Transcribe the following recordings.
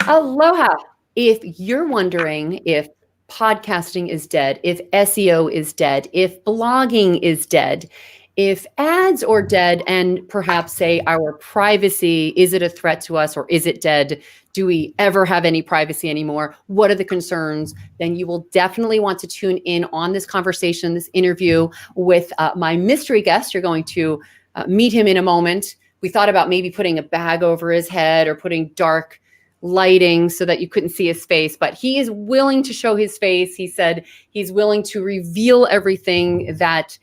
Aloha. If you're wondering if podcasting is dead, if SEO is dead, if blogging is dead, if ads are dead, and perhaps say our privacy, is it a threat to us or is it dead? Do we ever have any privacy anymore? What are the concerns? Then you will definitely want to tune in on this conversation, this interview with my mystery guest. You're going to meet him in a moment. We thought about maybe putting a bag over his head or putting dark lighting so that you couldn't see his face, but he is willing to show his face. He said he's willing to reveal everything that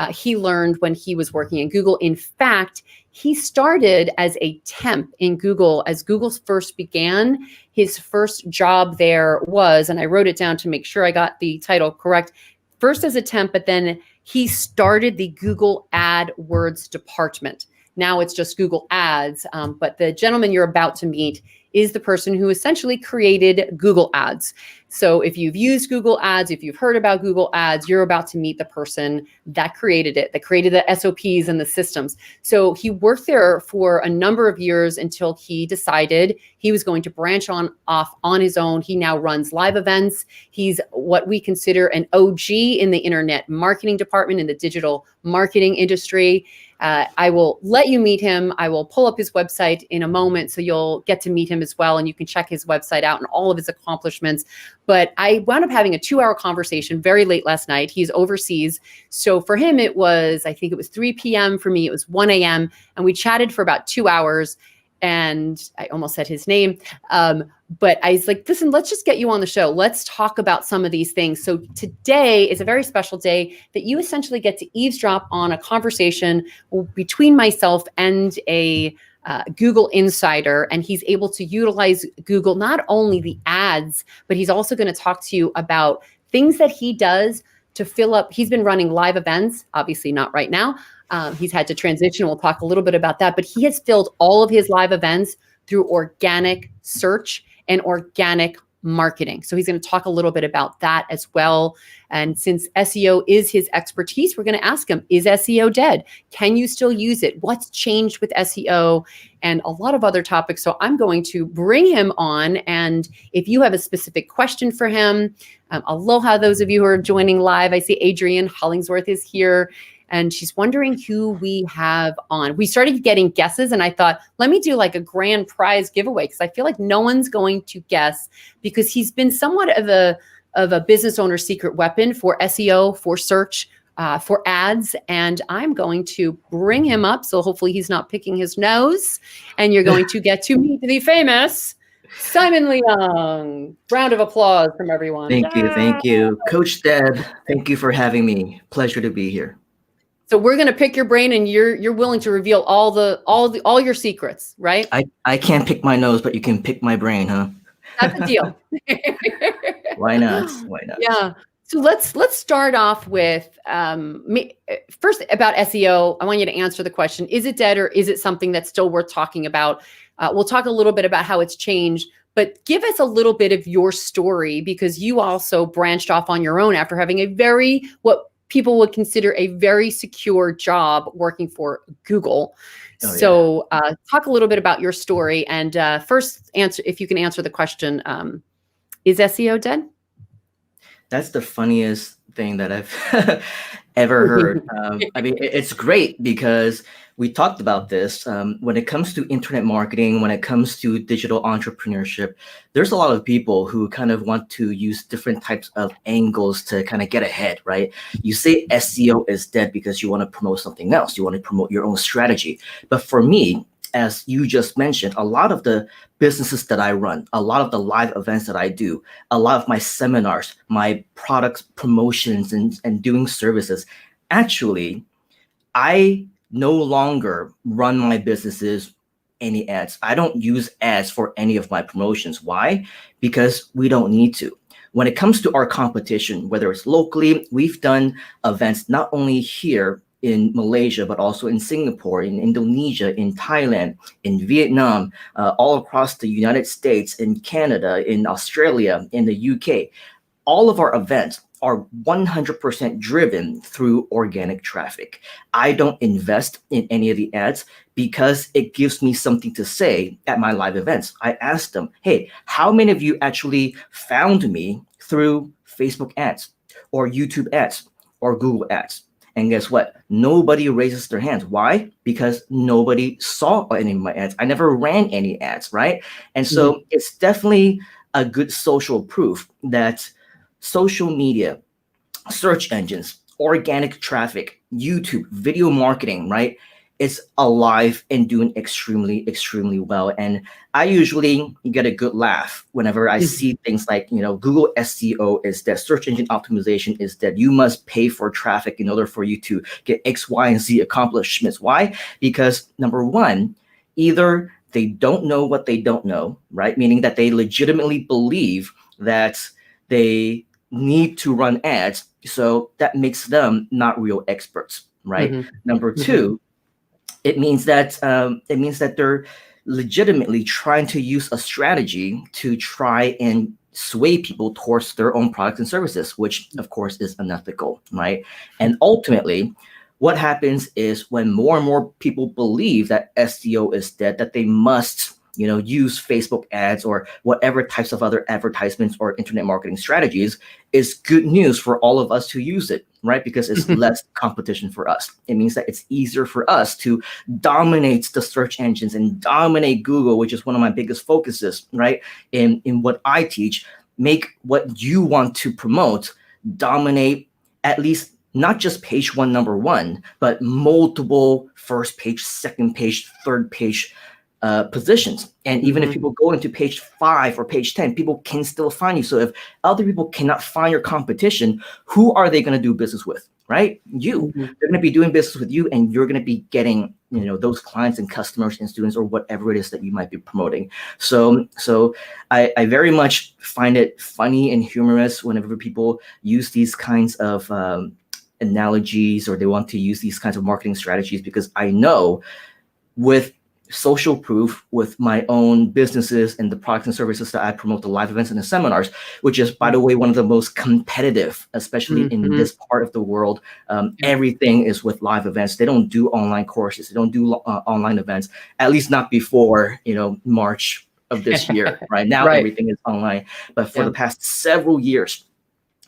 he learned when he was working in Google. In fact, he started as a temp in Google as Google first began. His first job there was, and I wrote it down to make sure I got the title correct, first as a temp, but then he started the Google AdWords department. Now it's just Google Ads, but the gentleman you're about to meet is the person who essentially created Google Ads. So if you've used Google Ads, if you've heard about Google Ads, you're about to meet the person that created it, that created the SOPs and the systems. So he worked there for a number of years until he decided he was going to branch off on his own. He now runs live events. He's what we consider an OG in the internet marketing department, in the digital marketing industry. I will let you meet him. I will pull up his website in a moment so you'll get to meet him as well, and you can check his website out and all of his accomplishments. But I wound up having a 2-hour conversation very late last night. He's overseas. So for him, it was, I think it was 3 p.m. For me, it was 1 a.m. And we chatted for about 2 hours. And I almost said his name. But I was like, listen, let's just get you on the show. Let's talk about some of these things. So today is a very special day that you essentially get to eavesdrop on a conversation between myself and a Google insider. And he's able to utilize Google, not only the ads, but he's also going to talk to you about things that he does to fill up. He's been running live events, obviously not right now. He's had to transition. We'll talk a little bit about that, but he has filled all of his live events through organic search and organic marketing. So he's going to talk a little bit about that as well. And since SEO is his expertise, we're going to ask him, is SEO dead? Can you still use it? What's changed with SEO? And a lot of other topics. So I'm going to bring him on. And if you have a specific question for him, aloha, those of you who are joining live. I see Adrienne Hollingsworth is here. And she's wondering who we have on. We started getting guesses, and I thought, let me do like a grand prize giveaway, because I feel like no one's going to guess, because he's been somewhat of a business owner's secret weapon for SEO, for search, for ads. And I'm going to bring him up, so hopefully he's not picking his nose. And you're going to get to meet the famous Simon Leung. Round of applause from everyone. Thank you. Coach Deb, thank you for having me. Pleasure to be here. So we're going to pick your brain, and you're willing to reveal all your secrets, right? I can't pick my nose, but you can pick my brain, huh? That's a deal. Why not? Yeah. So let's start off with first about SEO. I want you to answer the question: is it dead, or is it something that's still worth talking about? We'll talk a little bit about how it's changed, but give us a little bit of your story, because you also branched off on your own after having what people would consider a very secure job working for Google. So talk a little bit about your story, and first answer, if you can answer the question, is SEO dead? That's the funniest thing that I've ever heard. I mean, it's great because we talked about this. When it comes to internet marketing, when it comes to digital entrepreneurship, there's a lot of people who kind of want to use different types of angles to kind of get ahead, right? You say SEO is dead because you want to promote something else. You want to promote your own strategy. But for me, as you just mentioned, a lot of the businesses that I run, a lot of the live events that I do, a lot of my seminars, my products promotions and doing services, actually, I no longer run my businesses any ads. I don't use ads for any of my promotions. Why? Because we don't need to. When it comes to our competition, whether it's locally, we've done events not only here in Malaysia, but also in Singapore, in Indonesia, in Thailand, in Vietnam, all across the United States, in Canada, in Australia, in the UK. All of our events are 100% driven through organic traffic. I don't invest in any of the ads because it gives me something to say at my live events. I ask them, hey, how many of you actually found me through Facebook ads or YouTube ads or Google ads? And guess what? Nobody raises their hands. Why? Because nobody saw any of my ads. I never ran any ads, right? And so it's definitely a good social proof that social media, search engines, organic traffic, YouTube, video marketing, right? It's alive and doing extremely, extremely well. And I usually get a good laugh whenever I see things like, Google SEO is dead, search engine optimization is dead. You must pay for traffic in order for you to get X, Y, and Z accomplishments. Why? Because number one, either they don't know what they don't know, right? Meaning that they legitimately believe that they need to run ads. So that makes them not real experts, right? Number two, it means that they're legitimately trying to use a strategy to try and sway people towards their own products and services, which of course is unethical, right? And ultimately, what happens is when more and more people believe that SEO is dead, that they must use Facebook ads or whatever types of other advertisements or internet marketing strategies, is good news for all of us who use it, right? Because it's less competition for us. It means that it's easier for us to dominate the search engines and dominate Google, which is one of my biggest focuses, right? In what I teach, make what you want to promote dominate at least not just page one, number one, but multiple first page, second page, third page positions. And even if people go into page 5 or page 10, people can still find you. So if other people cannot find your competition, who are they going to do business with, right? You. They're going to be doing business with you, and you're going to be getting those clients and customers and students or whatever it is that you might be promoting. So I very much find it funny and humorous whenever people use these kinds of analogies, or they want to use these kinds of marketing strategies, because I know with social proof, with my own businesses and the products and services that I promote, the live events and the seminars, which is, by the way, one of the most competitive, especially in this part of the world. Everything is with live events. They don't do online courses. They don't do online events, at least not before, March of this year. Right now, everything is online. But for the past several years,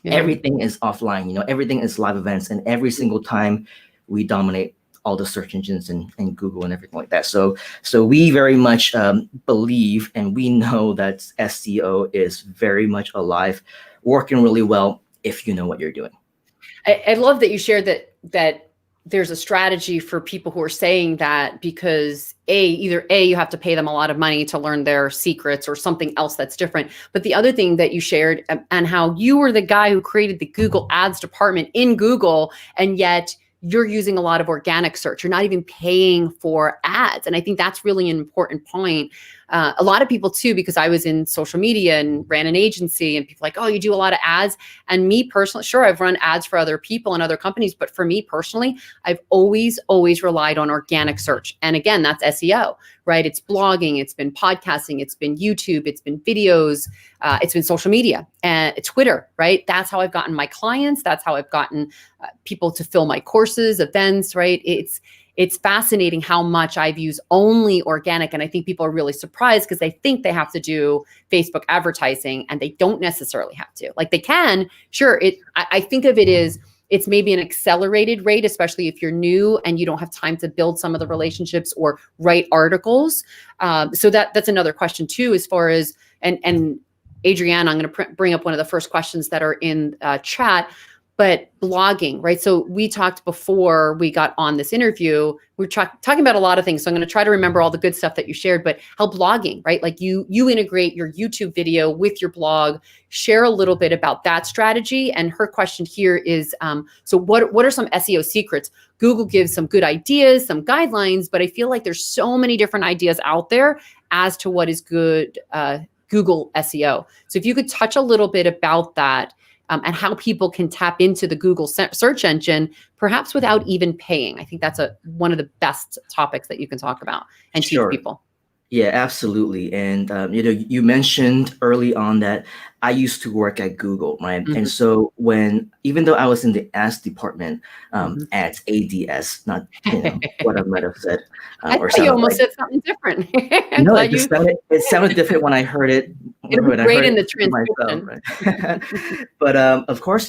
everything is offline. Everything is live events. And every single time we dominate all the search engines and Google and everything like that. So we very much believe, and we know that SEO is very much alive, working really well if you know what you're doing. I love that you shared that there's a strategy for people who are saying that, because either you have to pay them a lot of money to learn their secrets, or something else that's different. But the other thing that you shared, and how you were the guy who created the Google Ads department in Google, and yet you're using a lot of organic search. You're not even paying for ads. And I think that's really an important point. A lot of people too, because I was in social media and ran an agency, and people like, oh, you do a lot of ads. And me personally, sure, I've run ads for other people and other companies, but for me personally, I've always relied on organic search. And again, that's SEO, right? It's blogging, it's been podcasting, it's been YouTube, it's been videos, it's been social media and Twitter, right? That's how I've gotten my clients. That's how I've gotten people to fill my courses, events, right? It's fascinating how much I've used only organic. And I think people are really surprised, because they think they have to do Facebook advertising, and they don't necessarily have to. Like, they can, sure. I think of it as, it's maybe an accelerated rate, especially if you're new and you don't have time to build some of the relationships or write articles. So that's another question too, as far as, and Adrienne, I'm going to bring up one of the first questions that are in chat. But blogging, right? So we talked before we got on this interview, we're talking about a lot of things. So I'm going to try to remember all the good stuff that you shared, but how blogging, right? Like you integrate your YouTube video with your blog. Share a little bit about that strategy. And her question here is, so what are some SEO secrets? Google gives some good ideas, some guidelines, but I feel like there's so many different ideas out there as to what is good Google SEO. So if you could touch a little bit about that, and how people can tap into the Google search engine, perhaps without even paying. I think that's one of the best topics that you can talk about and teach people. Yeah, absolutely. And you mentioned early on that I used to work at Google, right? And Mhm. so when, even though I was in the ads department, Mhm. ads, not what I might have said I or thought you sounded almost like. said something different. I'm No, glad you it sounded different when I heard it it'll be when I great heard in it the for myself, transcription. right? But of course,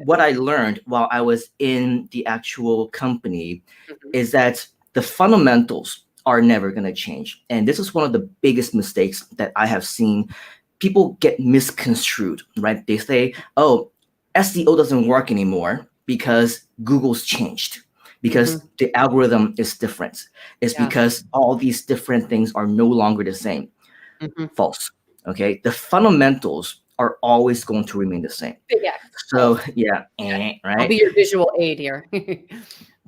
what I learned while I was in the actual company Mhm. is that the fundamentals are never going to change. And this is one of the biggest mistakes that I have seen. People get misconstrued, right? They say, oh, SEO doesn't work anymore because Google's changed, because Mhm. the algorithm is different. It's Yeah. because all these different things are no longer the same. Mhm. False. Okay. The fundamentals are always going to remain the same. Big X. So False. yeah, Okay. I'll right. be your visual aid here.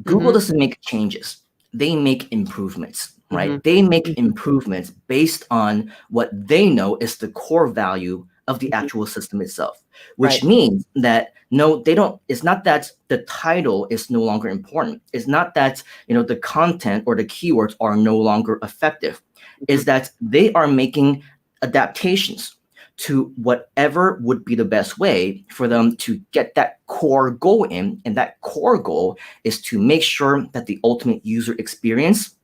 Google Mhm. doesn't make changes. They make improvements, right? Mhm. They make Mhm. improvements based on what they know is the core value of the Mhm. actual system itself, which Right. means that no, they don't, it's not that the title is no longer important. It's not that, the content or the keywords are no longer effective. Is Mhm. that they are making adaptations to whatever would be the best way for them to get that core goal in. And that core goal is to make sure that the ultimate user experience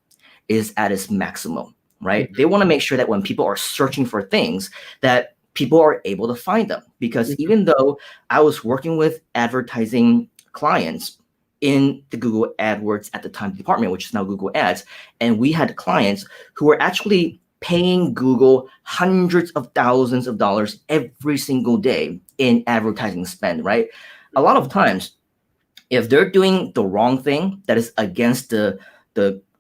is at its maximum, right? They Mhm. want to make sure that when people are searching for things, that people are able to find them. Because Mhm. even though I was working with advertising clients in the Google AdWords at the time department, which is now Google Ads, and we had clients who were actually paying Google hundreds of thousands of dollars every single day in advertising spend, right? A lot of times, if they're doing the wrong thing that is against the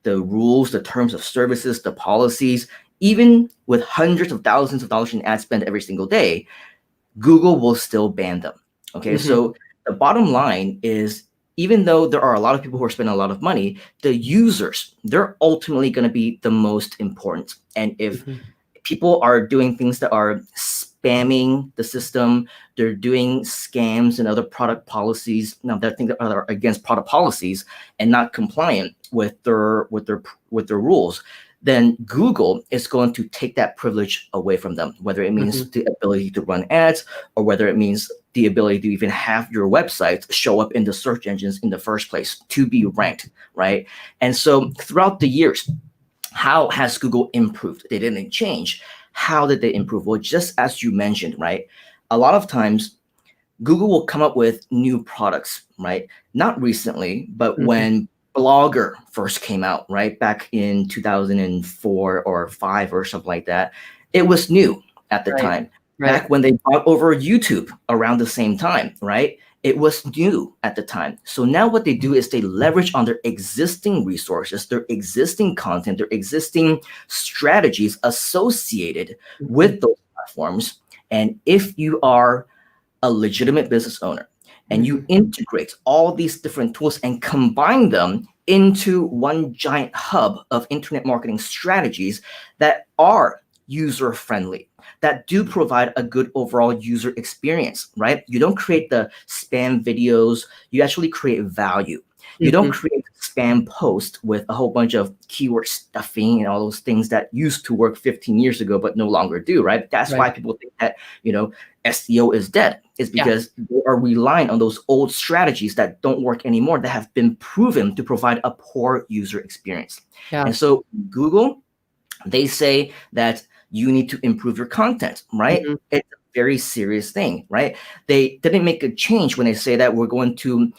rules, the terms of services, the policies, even with hundreds of thousands of dollars in ad spend every single day, Google will still ban them. Okay, Mhm. so the bottom line is, even though there are a lot of people who are spending a lot of money, the users, they're ultimately going to be the most important. And if Mhm. people are doing things that are spamming the system, they're doing scams and other product policies, now they're things that are against product policies and not compliant with their rules, then Google is going to take that privilege away from them, whether it means Mhm. the ability to run ads or whether it means the ability to even have your website show up in the search engines in the first place to be Mhm. ranked, right? And so throughout the years, how has Google improved? They didn't change. How did they improve? Well, just as you mentioned, right? A lot of times Google will come up with new products, right? Not recently, but Mhm. when Blogger first came out, right? Back in 2004 or 5 or something like that, it was new at the Right. time. Right. Back when they brought over YouTube around the same time, right? It was new at the time. So now what they do is they leverage on their existing resources, their existing content, their existing strategies associated Mhm. with those platforms. And if you are a legitimate business owner and you Mhm. integrate all these different tools and combine them into one giant hub of internet marketing strategies that are user friendly, that do provide a good overall user experience, right? You don't create the spam videos, you actually create value. You don't Mhm. create spam posts with a whole bunch of keyword stuffing and all those things that used to work 15 years ago but no longer do, right? That's why Right. people think that, SEO is dead, is Yeah. because they are relying on those old strategies that don't work anymore, that have been proven to provide a poor user experience. Yeah. And so Google, they say that you need to improve your content, right? Mhm. It's a very serious thing, right? They didn't make a change when they say that we're going to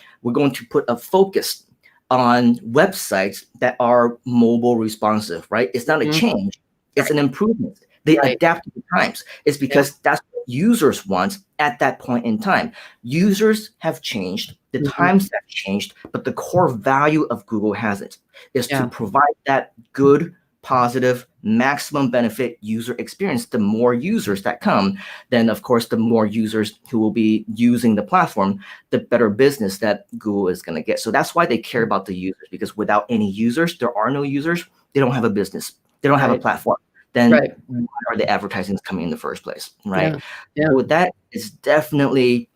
put a focus on websites that are mobile responsive, right? It's not a Mhm. change, it's an Right. improvement. They Right. adapt to the times. It's Yeah. because that's what users want at that point in time. Users have changed, the Mhm. times have changed, but the core value of Google hasn't. Is to Yeah. provide that good, positive, maximum benefit user experience. The more users that come, then of course, the more users who will be using the platform, the better business that Google is going to get. So that's why they care about the users, because without any users, there are no users. They don't have a business. They don't have a Right. platform. Then Right. why are the advertisements coming in the first place, right? Yeah. Yeah. So that is definitely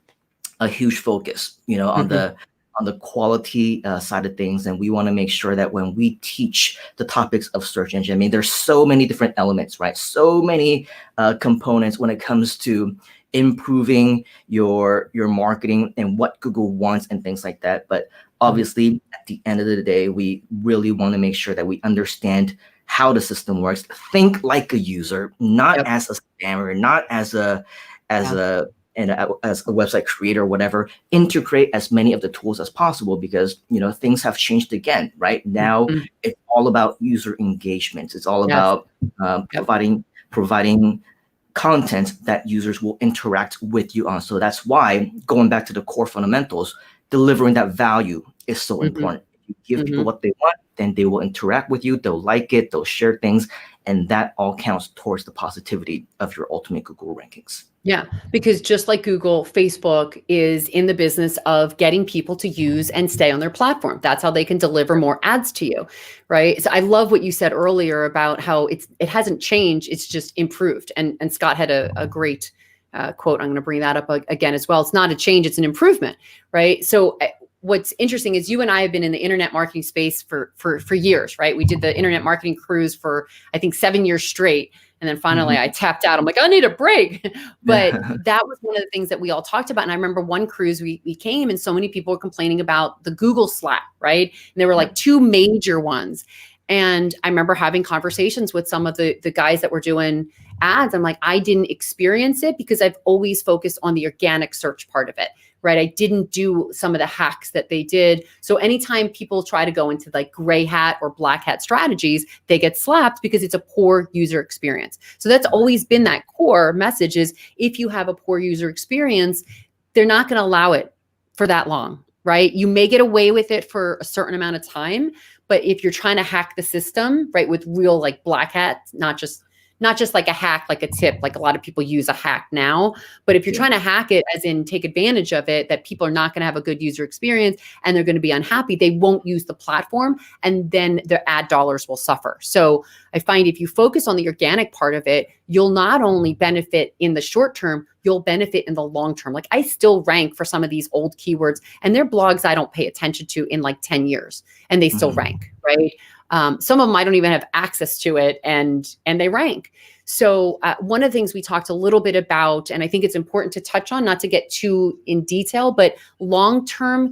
a huge focus, on Mhm. the on the quality side of things, and we want to make sure that when we teach the topics of search engine, I mean, there's so many different elements, right? So many components when it comes to improving your marketing and what Google wants and things like that. But obviously, at the end of the day, we really want to make sure that we understand how the system works. Think like a user, not as a scammer, not as a website creator or whatever. Integrate as many of the tools as possible, because things have changed again. Right now, it's all about user engagement. It's all about providing content that users will interact with you on. So that's why, going back to the core fundamentals, delivering that value is so important. If you give people what they want, then they will interact with you, they'll like it, they'll share things, and that all counts towards the positivity of your ultimate Google rankings. Yeah, because just like Google, Facebook is in the business of getting people to use and stay on their platform. That's how they can deliver more ads to you, right? So I love what you said earlier about how it hasn't changed, it's just improved. And Scott had a great quote. I'm going to bring that up again as well. It's not a change, it's an improvement, right? So what's interesting is you and I have been in the internet marketing space for years, right? We did the internet marketing cruise for, I think, 7 years straight. And then finally I tapped out. I'm like, I need a break. But that was one of the things that we all talked about. And I remember one cruise we came and so many people were complaining about the Google slap, right? And there were like 2 major ones. And I remember having conversations with some of the guys that were doing ads. I'm like, I didn't experience it because I've always focused on the organic search part of it, right? I didn't do some of the hacks that they did. So anytime people try to go into like gray hat or black hat strategies, they get slapped because it's a poor user experience. So that's always been that core message is if you have a poor user experience, they're not going to allow it for that long, right? You may get away with it for a certain amount of time, but if you're trying to hack the system, right, with real like black hats, not just like a hack, like a tip, like a lot of people use a hack now. But if you're trying to hack it, as in take advantage of it, that people are not going to have a good user experience and they're going to be unhappy, they won't use the platform and then their ad dollars will suffer. So I find if you focus on the organic part of it, you'll not only benefit in the short term, you'll benefit in the long term. Like I still rank for some of these old keywords and they're blogs I don't pay attention to in like 10 years and they still rank, right? Some of them I don't even have access to it and they rank. So one of the things we talked a little bit about, and I think it's important to touch on, not to get too in detail, but long-tail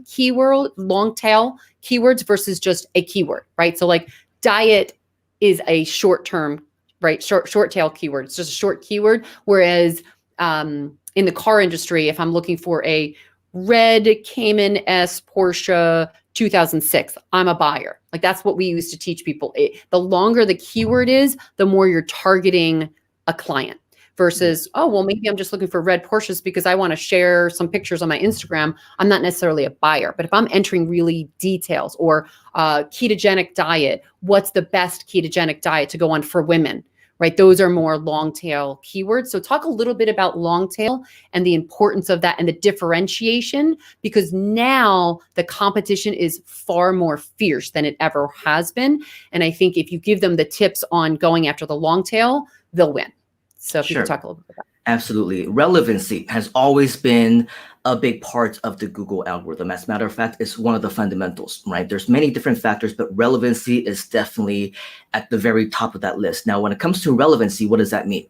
keywords versus just a keyword, right? So like diet is a short-term, right? Short tail keyword. It's just a short keyword. Whereas in the car industry, if I'm looking for a red Cayman S Porsche 2006, I'm a buyer. Like that's what we used to teach people. The longer the keyword is, the more you're targeting a client versus, oh, well, maybe I'm just looking for red Porsches because I want to share some pictures on my Instagram. I'm not necessarily a buyer, but if I'm entering really details or ketogenic diet, what's the best ketogenic diet to go on for women? Right? Those are more long tail keywords. So talk a little bit about long tail and the importance of that and the differentiation, because now the competition is far more fierce than it ever has been. And I think if you give them the tips on going after the long tail, they'll win. So if you can talk a little bit about that. Absolutely. Relevancy has always been a big part of the Google algorithm. As a matter of fact, it's one of the fundamentals, right? There's many different factors, but relevancy is definitely at the very top of that list. Now, when it comes to relevancy, what does that mean?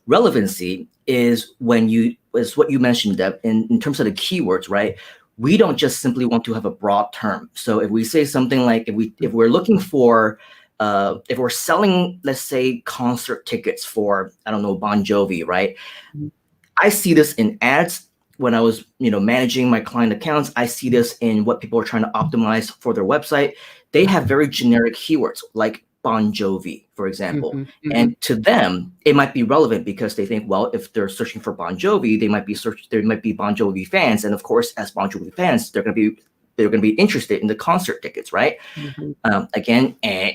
Relevancy is what you mentioned, Deb, in terms of the keywords, right? We don't just simply want to have a broad term. So if we say something like, if we're looking for if we're selling, let's say, concert tickets for, I don't know, Bon Jovi, right? I see this in ads when I was, managing my client accounts. I see this in what people are trying to optimize for their website. They have very generic keywords like Bon Jovi, for example. And to them, it might be relevant because they think, well, if they're searching for Bon Jovi, there might be Bon Jovi fans. And of course, as Bon Jovi fans, they're going to be interested in the concert tickets, right?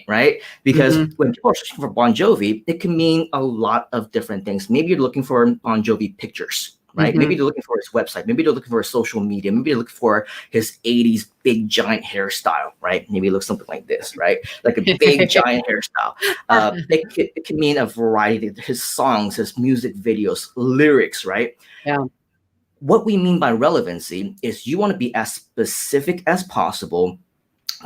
Right? Because when people are searching for Bon Jovi, it can mean a lot of different things. Maybe you're looking for Bon Jovi pictures, right? Maybe they're looking for his website. Maybe they're looking for his social media. Maybe they're looking for his 80s big giant hairstyle, right? Maybe it looks something like this, right? Like a big giant hairstyle. It can mean a variety of his songs, his music videos, lyrics, right? Yeah. what we mean by relevancy is you want to be as specific as possible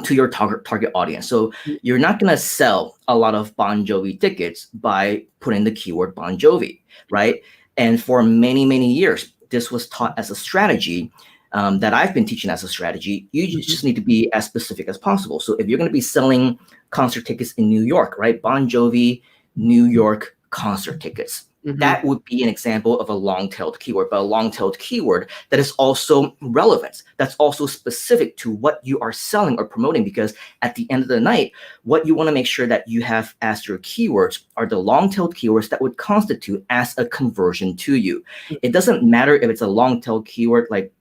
to your target audience. So you're not going to sell a lot of Bon Jovi tickets by putting the keyword Bon Jovi, right? And for many, many years, this was taught as a strategy that I've been teaching as a strategy. You just need to be as specific as possible. So if you're going to be selling concert tickets in New York, right? Bon Jovi, New York concert tickets. That would be an example of a long-tailed keyword, but a long-tailed keyword that is also relevant, that's also specific to what you are selling or promoting, because at the end of the night, what you want to make sure that you have as your keywords are the long-tailed keywords that would constitute as a conversion to you. It doesn't matter if it's a long-tailed keyword, like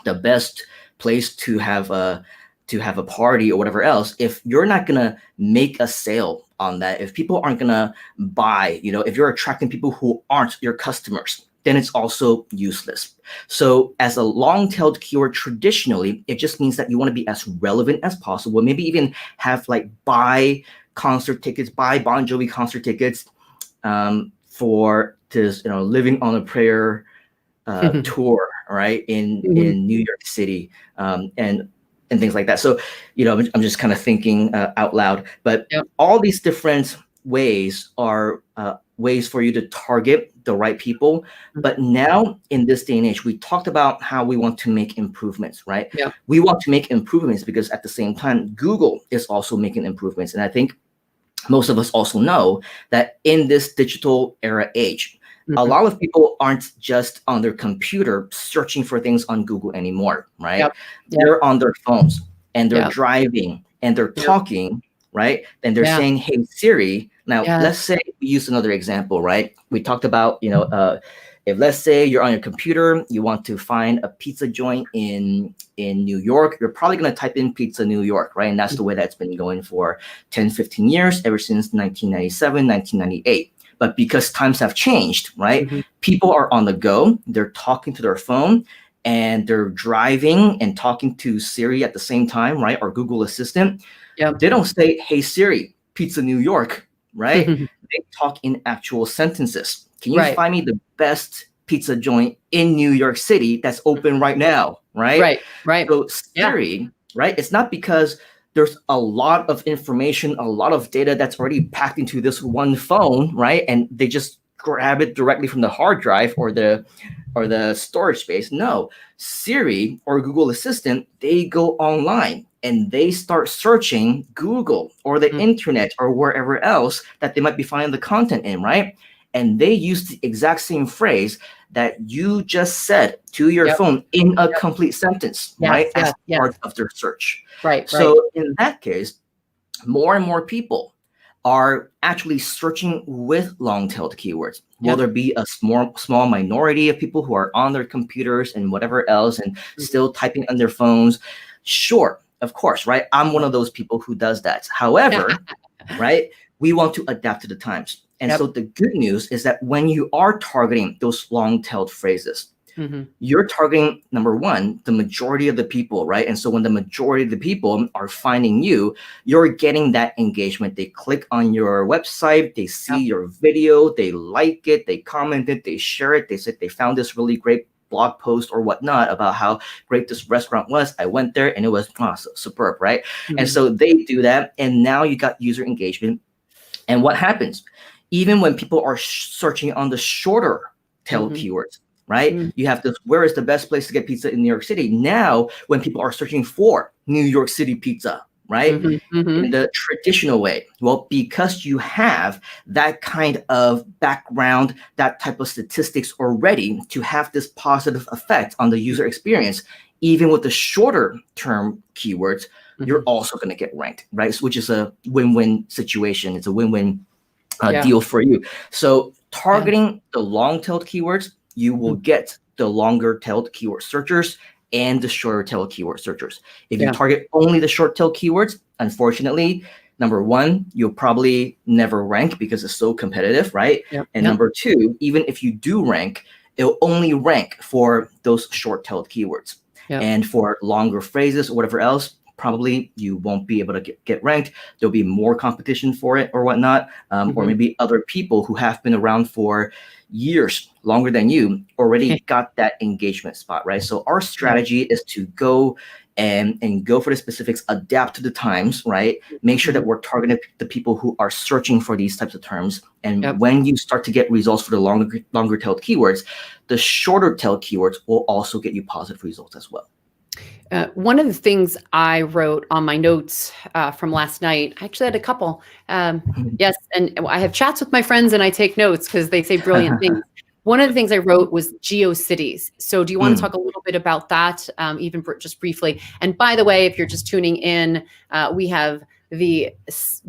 the best place to have a party or whatever else. If you're not gonna make a sale on that, if people aren't gonna buy, if you're attracting people who aren't your customers, then it's also useless. So as a long-tailed keyword, traditionally, it just means that you want to be as relevant as possible. Maybe even have like buy concert tickets, buy Bon Jovi concert tickets for this, Living on a Prayer tour, right, in New York City, and things like that. So, I'm just kind of thinking out loud, but all these different ways are ways for you to target the right people. But now in this day and age, we talked about how we want to make improvements, right? Yeah. We want to make improvements because at the same time, Google is also making improvements. And I think most of us also know that in this digital era age, a lot of people aren't just on their computer searching for things on Google anymore, right? They're on their phones and they're driving and they're talking, right? And they're saying, "Hey Siri." Now, let's say we use another example, right? We talked about, if let's say you're on your computer, you want to find a pizza joint in New York, you're probably going to type in pizza New York, right? And that's the way that's been going for 10, 15 years, ever since 1997, 1998. But because times have changed, right? People are on the go, they're talking to their phone, and they're driving and talking to Siri at the same time, right? Or Google Assistant. They don't say, "Hey Siri, pizza New York," right? They talk in actual sentences. "Can you find me the best pizza joint in New York City that's open right now?" Right? Right. So Siri, right? It's not because there's a lot of information, a lot of data that's already packed into this one phone, right? And they just grab it directly from the hard drive or the storage space. No, Siri or Google Assistant, they go online and they start searching Google or the internet or wherever else that they might be finding the content in, right? And they use the exact same phrase that you just said to your phone in a complete sentence, right? As part of their search. Right. So in that case, more and more people are actually searching with long-tailed keywords. Will there be a small minority of people who are on their computers and whatever else and still typing on their phones? Sure, of course, right? I'm one of those people who does that. However, right, we want to adapt to the times. And so the good news is that when you are targeting those long-tailed phrases, you're targeting, number one, the majority of the people, right? And so when the majority of the people are finding you, you're getting that engagement. They click on your website, they see your video, they like it, they comment it, they share it, they said they found this really great blog post or whatnot about how great this restaurant was. I went there and it was superb, right? And so they do that, and now you got user engagement. And what happens? Even when people are searching on the shorter tail keywords, right? You have this, where is the best place to get pizza in New York City? Now, when people are searching for New York City pizza, right? In the traditional way, well, because you have that kind of background, that type of statistics already to have this positive effect on the user experience, even with the shorter term keywords, you're also going to get ranked, right? So, which is a win-win situation. It's a win-win deal for you. So targeting the long-tailed keywords, you will get the longer-tailed keyword searchers and the shorter-tailed keyword searchers. If you target only the short-tailed keywords, unfortunately, number one, you'll probably never rank because it's so competitive, right? And number two, even if you do rank, it'll only rank for those short-tailed keywords. And for longer phrases or whatever else, probably you won't be able to get ranked. There'll be more competition for it or whatnot, or maybe other people who have been around for years longer than you already got that engagement spot, right? So our strategy is to go and go for the specifics, adapt to the times, right? Make sure that we're targeting the people who are searching for these types of terms. And when you start to get results for the longer tailed keywords, the shorter tailed keywords will also get you positive results as well. One of the things I wrote on my notes from last night, I actually had a couple. Yes, and I have chats with my friends and I take notes because they say brilliant things. One of the things I wrote was Geocities. So do you want to talk a little bit about that, even just briefly? And by the way, if you're just tuning in, we have the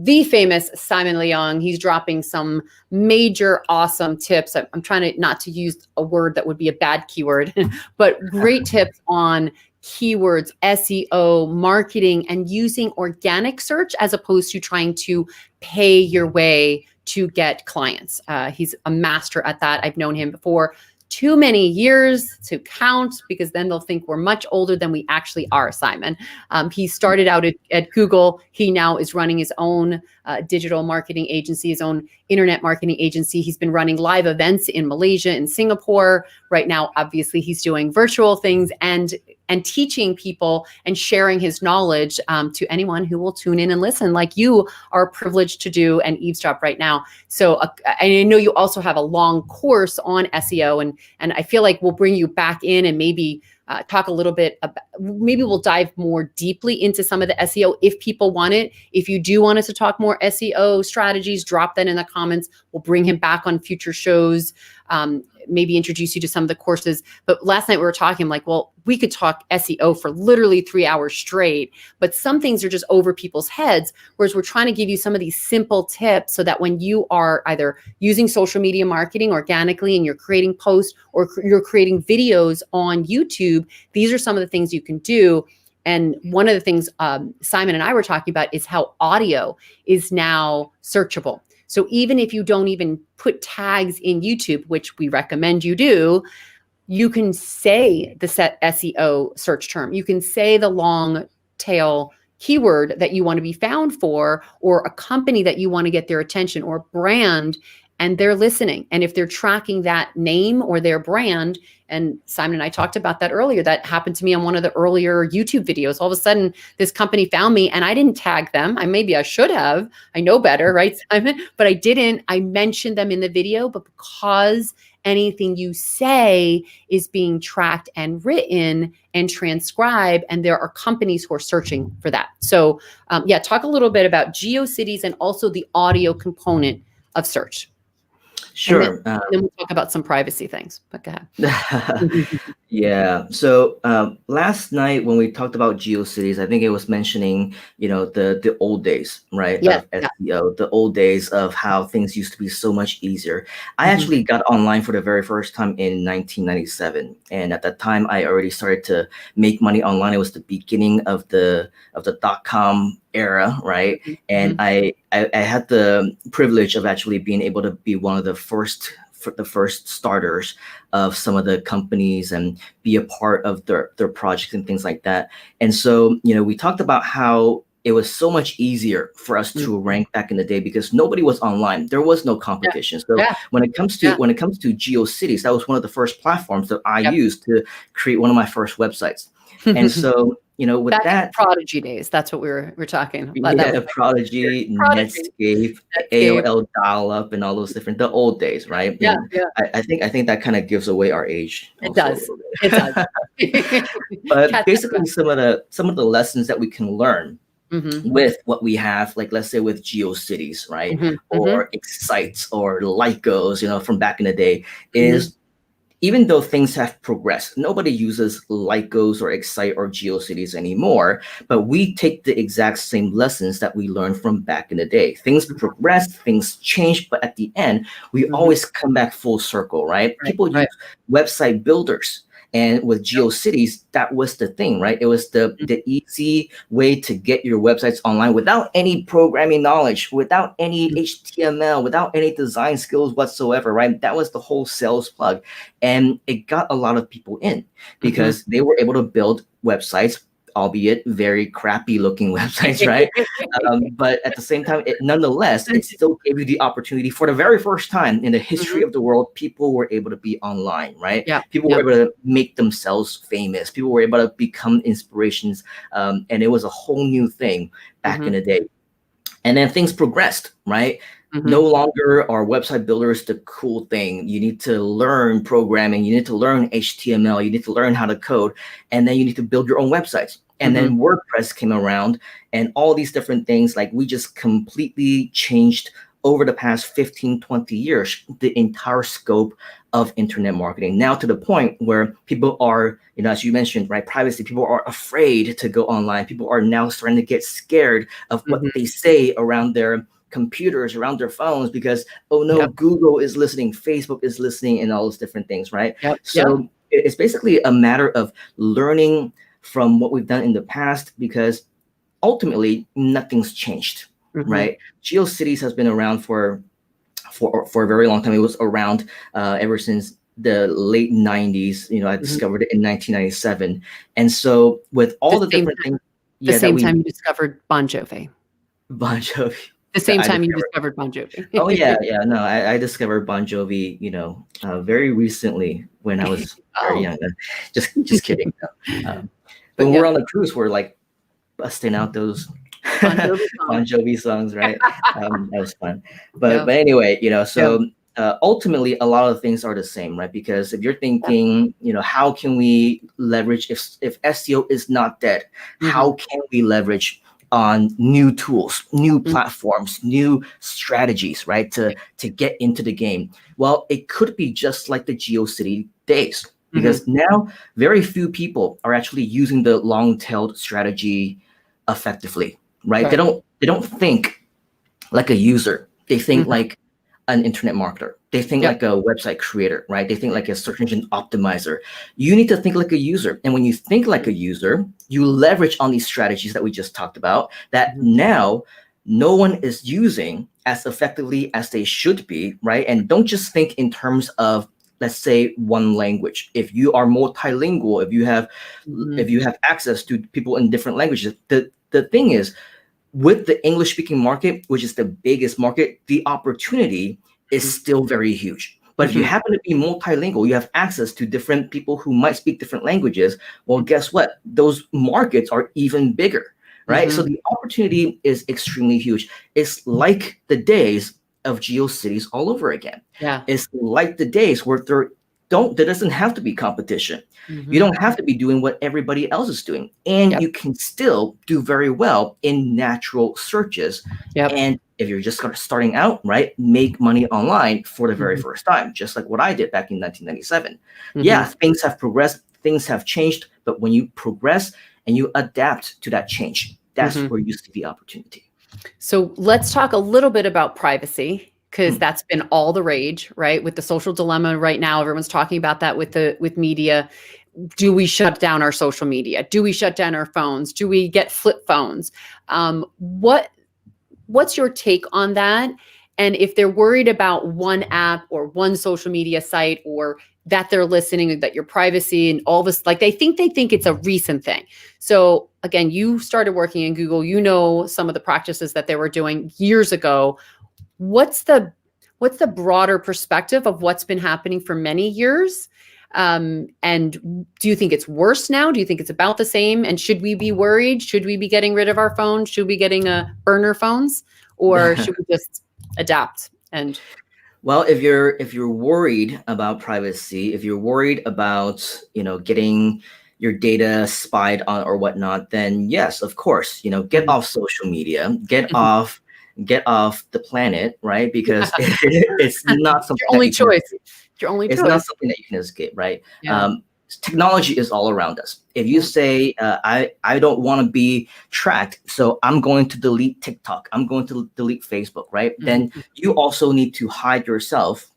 famous Simon Leong. He's dropping some major awesome tips. I'm trying to not to use a word that would be a bad keyword, but great tips on keywords, SEO, marketing, and using organic search as opposed to trying to pay your way to get clients. He's a master at that. I've known him before too many years to count because then they'll think we're much older than we actually are, Simon. He started out at Google. He now is running his own digital marketing agency, his own internet marketing agency. He's been running live events in Malaysia and Singapore. Right now, obviously, he's doing virtual things and teaching people and sharing his knowledge to anyone who will tune in and listen, like you are privileged to do and eavesdrop right now. So I know you also have a long course on SEO, and I feel like we'll bring you back in and maybe talk a little bit about, maybe we'll dive more deeply into some of the SEO if people want it. If you do want us to talk more SEO strategies, drop that in the comments. We'll bring him back on future shows. Maybe introduce you to some of the courses. But last night we were talking like, well, we could talk SEO for literally 3 hours straight, but some things are just over people's heads. Whereas we're trying to give you some of these simple tips so that when you are either using social media marketing organically and you're creating posts or you're creating videos on YouTube, these are some of the things you can do. And one of the things Simon and I were talking about is how audio is now searchable. So even if you don't even put tags in YouTube, which we recommend you do, you can say the set SEO search term. You can say the long tail keyword that you want to be found for, or a company that you want to get their attention, or brand, and they're listening. And if they're tracking that name or their brand, and Simon and I talked about that earlier, that happened to me on one of the earlier YouTube videos. All of a sudden, this company found me and I didn't tag them. Maybe I should have. I know better, right, Simon? But I didn't. I mentioned them in the video, but because anything you say is being tracked and written and transcribed, and there are companies who are searching for that. So talk a little bit about Geocities and also the audio component of search. Sure. And then we'll talk about some privacy things, but go ahead. Yeah. So last night when we talked about GeoCities, I think it was mentioning, the old days, right? Yeah, Of SEO, the old days of how things used to be so much easier. I actually got online for the very first time in 1997. And at that time, I already started to make money online. It was the beginning of the .com era, right? And I had the privilege of actually being able to be one of the first starters of some of the companies and be a part of their projects and things like that. And so, we talked about how it was so much easier for us to rank back in the day because nobody was online. There was no competition. So when it comes to GeoCities, that was one of the first platforms that I used to create one of my first websites. And so, with back that, in Prodigy days, that's what we're talking about. Yeah, Prodigy, Netscape, AOL dial-up, and all those the old days, right? Yeah, I think that kind of gives away our age. It does. It does. But basically, some of the lessons that we can learn with what we have, like let's say with GeoCities, right, or Excites or Lycos, from back in the day, is even though things have progressed, nobody uses Lycos or Excite or GeoCities anymore, but we take the exact same lessons that we learned from back in the day. Things progress, things change, but at the end, we always come back full circle, right? People use website builders. And with GeoCities, that was the thing, right? It was the easy way to get your websites online without any programming knowledge, without any HTML, without any design skills whatsoever, right? That was the whole sales plug. And it got a lot of people in because they were able to build websites albeit very crappy looking websites, right? But at the same time, nonetheless, it still gave you the opportunity for the very first time in the history of the world, people were able to be online, right? Yeah. People were able to make themselves famous. People were able to become inspirations. And it was a whole new thing back in the day. And then things progressed, right? No longer are website builders the cool thing. You need to learn programming. You need to learn HTML. You need to learn how to code. And then you need to build your own websites. And then WordPress came around and all these different things. Like we just completely changed over the past 15, 20 years, the entire scope of internet marketing. Now to the point where people are, as you mentioned, right, privacy, people are afraid to go online. People are now starting to get scared of what they say around their computers, around their phones, because, oh no, Google is listening, Facebook is listening, and all those different things, right? So it's basically a matter of learning from what we've done in the past, because ultimately nothing's changed, right? Geocities has been around for a very long time. It was around ever since the late 90s. I discovered it in 1997. And so with all the different things, the same time you discovered Bon Jovi. Bon Jovi. The same time you discovered Bon Jovi. Oh yeah. No, I discovered Bon Jovi, very recently when I was very young. Just kidding. When we're on the cruise, we're like busting out those Bon Jovi songs, right? That was fun. But anyway, so ultimately a lot of things are the same, right? Because if you're thinking, how can we leverage if SEO is not dead, how can we leverage on new tools, new platforms, new strategies, right? To get into the game. Well, it could be just like the GeoCity days, because now very few people are actually using the long-tailed strategy effectively, right? They don't think like a user. They think like an internet marketer. They think like a website creator, right? They think like a search engine optimizer. You need to think like a user. And when you think like a user, you leverage on these strategies that we just talked about that now no one is using as effectively as they should be, right? And don't just think in terms of, let's say, one language. If you are multilingual, if you have access to people in different languages, the thing is, with the English speaking market, which is the biggest market, the opportunity is still very huge. But if you happen to be multilingual, you have access to different people who might speak different languages. Well, guess what? Those markets are even bigger, right? So the opportunity is extremely huge. It's like the days of GeoCities all over again. It's like the days where there doesn't have to be competition. You don't have to be doing what everybody else is doing. And you can still do very well in natural searches. And if you're just starting out, right, make money online for the very first time, just like what I did back in 1997. Yeah, things have progressed, things have changed, but when you progress and you adapt to that change, that's where you see the opportunity. So let's talk a little bit about privacy, because that's been all the rage, right? With the social dilemma right now, everyone's talking about that with media. Do we shut down our social media? Do we shut down our phones? Do we get flip phones? What's your take on that? And if they're worried about one app or one social media site, or that they're listening, that your privacy and all this, like they think it's a recent thing. So again, you started working in Google, some of the practices that they were doing years ago. What's the broader perspective of what's been happening for many years? And do you think it's worse now? Do you think it's about the same? And should we be worried? Should we be getting rid of our phones? Should we be getting burner phones? Or should we just adapt? And well, if you're worried about privacy, if you're worried about, getting your data spied on or whatnot, then yes, of course, get off social media, get off the planet, right? Because it's not something your only choice. Your only choice. It's not something that you can escape, right? Technology is all around us. If you say, I don't want to be tracked, so I'm going to delete TikTok, I'm going to delete Facebook, right? Then you also need to hide yourself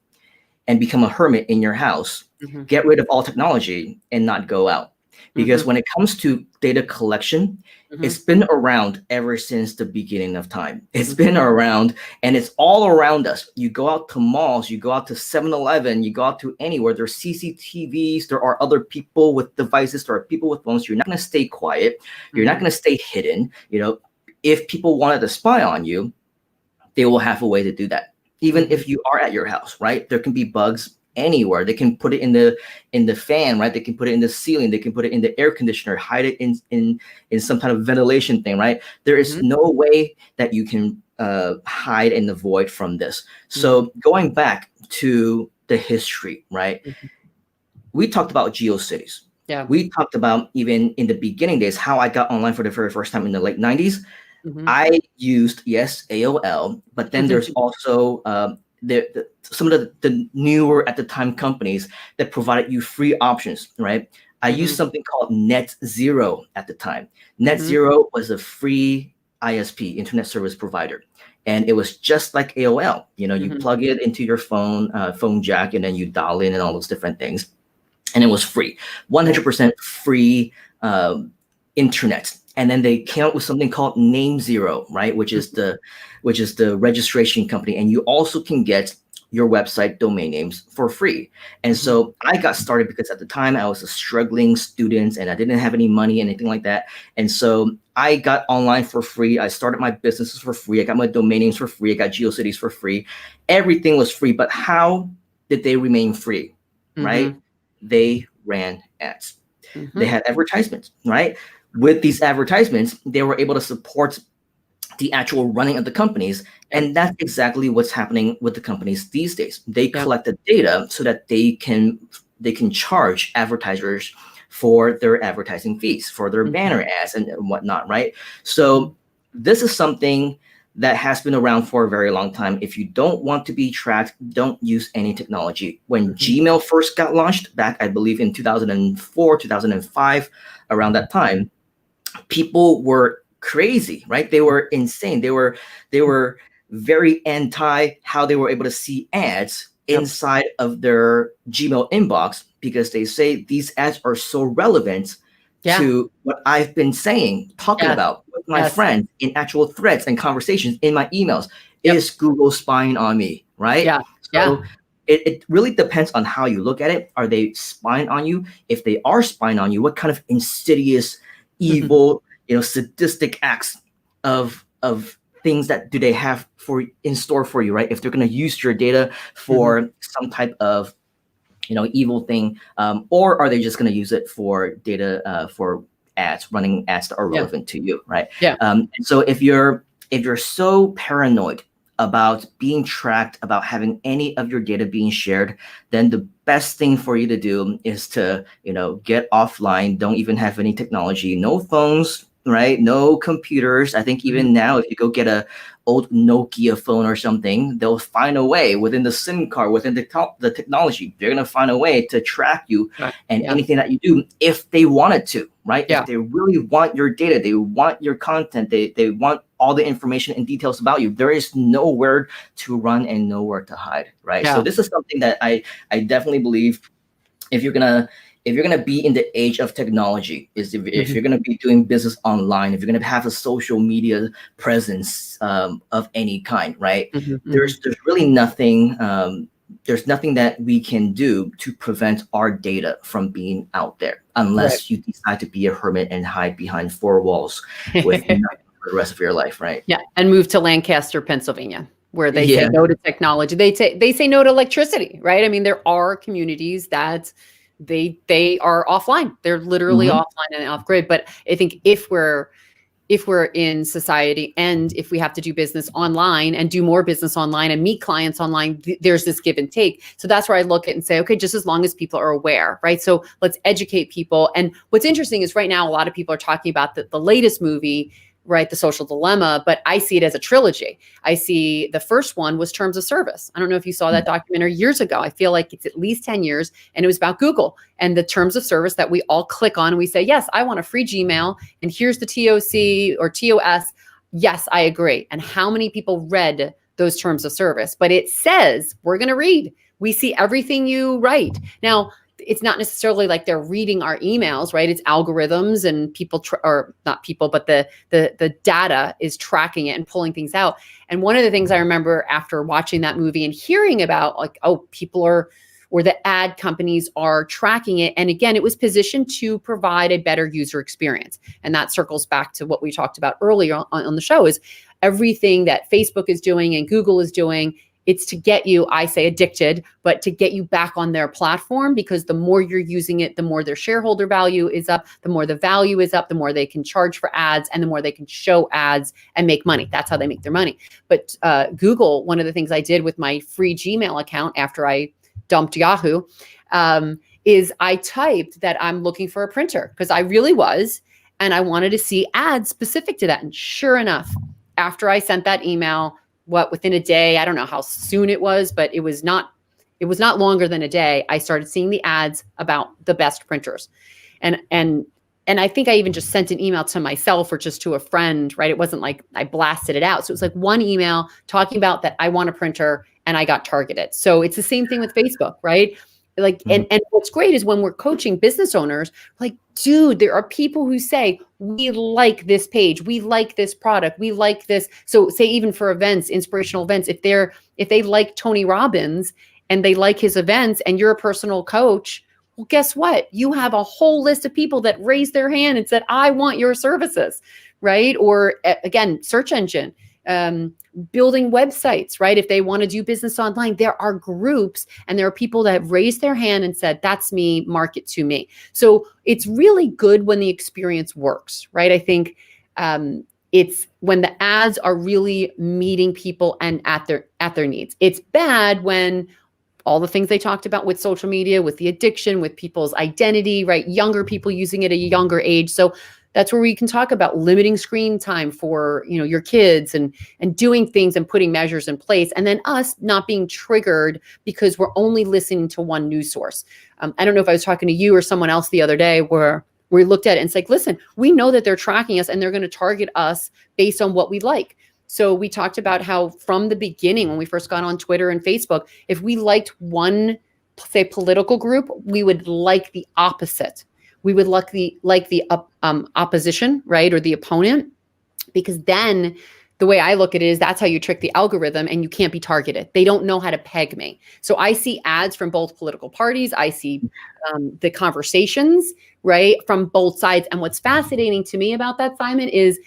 and become a hermit in your house, get rid of all technology and not go out. because Mhm. when it comes to data collection, it's Mhm. been around ever since the beginning of time. It's Mhm. been around and it's all around us. You go out to malls, you go out to 7-Eleven, you go out to anywhere, there's CCTVs, there are other people with devices, there are people with phones. You're not going to stay quiet. You're not Mhm. going to stay hidden. If people wanted to spy on you, they will have a way to do that. Even Mhm. if you are at your house, right? There can be bugs anywhere. They can put it in the fan, right? They can put it in the ceiling. They can put it in the air conditioner, hide it in some kind of ventilation thing, right? There is Mhm. no way that you can hide and avoid from this. Mhm. So going back to the history, right? Mhm. We talked about GeoCities. Yeah. We talked about even in the beginning days how I got online for the very first time in the late 90s. Mhm. I used, yes, AOL, but then there's also some of the newer at the time companies that provided you free options, right? I used Mhm. something called Net Zero at the time. Net Mhm. Zero was a free ISP, internet service provider, and it was just like AOL. You Mhm. plug it into your phone jack, and then you dial in and all those different things, and it was free, Right. 100% free um, internet. And then they came up with something called Name Zero, right? Which is Mhm. the registration company, and you also can get your website domain names for free. And Mhm. so I got started because at the time I was a struggling student and I didn't have any money, anything like that. And so I got online for free. I started my businesses for free. I got my domain names for free. I got GeoCities for free. Everything was free. But how did they remain free, right? Mhm. They ran ads. They Mhm. had advertisements, right? With these advertisements, they were able to support the actual running of the companies. Yep. And that's exactly what's happening with the companies these days. They Yep. collect the data so that they can charge advertisers for their advertising fees, for their Mhm. banner ads and whatnot, right? Mhm. So this is something that has been around for a very long time. If you don't want to be tracked, don't use any technology. When Mhm. Gmail first got launched back, I believe in 2004, 2005, around that time, people were crazy, right? They were insane. They were very anti how they were able to see ads Yep. inside of their Gmail inbox because they say these ads are so relevant Yeah. to what I've been saying, talking Yes. about with my Yes. friends in actual threads and conversations in my emails. Yep. Is Google spying on me, right? Yeah. Yeah. So it really depends on how you look at it. Are they spying on you? If they are spying on you, what kind of insidious, Mhm. evil, sadistic acts of things that do they have for in store for you, right? If they're going to use your data Mhm. for some type of evil thing, or are they just going to use it for data, for ads, running ads that are Yeah. relevant to you, right? Yeah. And so if you're so paranoid about being tracked, about having any of your data being shared, then the best thing for you to do is to get offline. Don't even have any technology, no phones, right? No computers. I think Mhm. even now, if you go get a old Nokia phone or something, they'll find a way within the SIM card, within the technology. They're gonna find a way to track you Right. and Yeah. anything that you do if they wanted to, right? If Yeah. they really want your data, they want your content, they want all the information and details about you. There is nowhere to run and nowhere to hide, right? So Yeah. this is something that I definitely believe if you're gonna be in the age of technology, is if Mhm. you're gonna be doing business online, if you're gonna have a social media presence of any kind, right? Mhm. There's Mhm. there's really nothing. There's nothing that we can do to prevent our data from being out there, Right. unless you decide to be a hermit and hide behind four walls with nothing for the rest of your life, right? Yeah, and move to Lancaster, Pennsylvania, where they say Yeah. no to technology. They say no to electricity, right? I mean, there are communities that they are offline. They're literally Hmm. offline and off grid. But I think if we're in society and if we have to do business online and do more business online and meet clients online, there's this give and take. So that's where I look at and say, okay, just as long as people are aware, right? So let's educate people. And what's interesting is right now, a lot of people are talking about the latest movie, right? The Social Dilemma, but I see it as a trilogy. I see the first one was Terms of Service. I don't know if you saw that documentary years ago. I feel like it's at least 10 years, and it was about Google and the terms of service that we all click on and we say, yes, I want a free Gmail and here's the TOC or TOS. Yes, I agree. And how many people read those terms of service? But it says we're going to read. We see everything you write. Now, it's not necessarily like they're reading our emails, right? It's algorithms and people, or not people, but the data is tracking it and pulling things out. And one of the things I remember after watching that movie and hearing about, like, oh, people are, or the ad companies are tracking it. And again, it was positioned to provide a better user experience. And that circles back to what we talked about earlier on the show, is everything that Facebook is doing and Google is doing, it's to get you, I say addicted, but to get you back on their platform, because the more you're using it, the more their shareholder value is up, the more the value is up, the more they can charge for ads, and the more they can show ads and make money. That's how they make their money. But Google, one of the things I did with my free Gmail account after I dumped Yahoo, is I typed that I'm looking for a printer, because I really was, and I wanted to see ads specific to that. And sure enough, after I sent that email, within a day, I don't know how soon it was, but it was not longer than a day, I started seeing the ads about the best printers. And I think I even just sent an email to myself or just to a friend, right? It wasn't like I blasted it out. So it was like one email talking about that I want a printer, and I got targeted. So it's the same thing with Facebook, right? Like, and what's great is when we're coaching business owners, like, dude, there are people who say, we like this page, we like this product, we like this. So say even for events, inspirational events, if they like Tony Robbins and they like his events and you're a personal coach, well, guess what? You have a whole list of people that raised their hand and said, I want your services, right? Or again, search engine, building websites, right? If they want to do business online, there are groups and there are people that have raised their hand and said, that's me, market to me. So it's really good when the experience works, right? I think it's when the ads are really meeting people and at their needs. It's bad when all the things they talked about with social media, with the addiction, with people's identity, right? Younger people using it at a younger age. So that's where we can talk about limiting screen time for, your kids and doing things and putting measures in place. And then us not being triggered because we're only listening to one news source. I don't know if I was talking to you or someone else the other day where we looked at it and it's like, listen, we know that they're tracking us and they're going to target us based on what we like. So we talked about how from the beginning, when we first got on Twitter and Facebook, if we liked one, say, political group, we would like the opposite. We would like the opposition, right? Or the opponent, because then the way I look at it is that's how you trick the algorithm and you can't be targeted. They don't know how to peg me. So I see ads from both political parties. I see the conversations, right, from both sides. And what's fascinating to me about that, Simon, is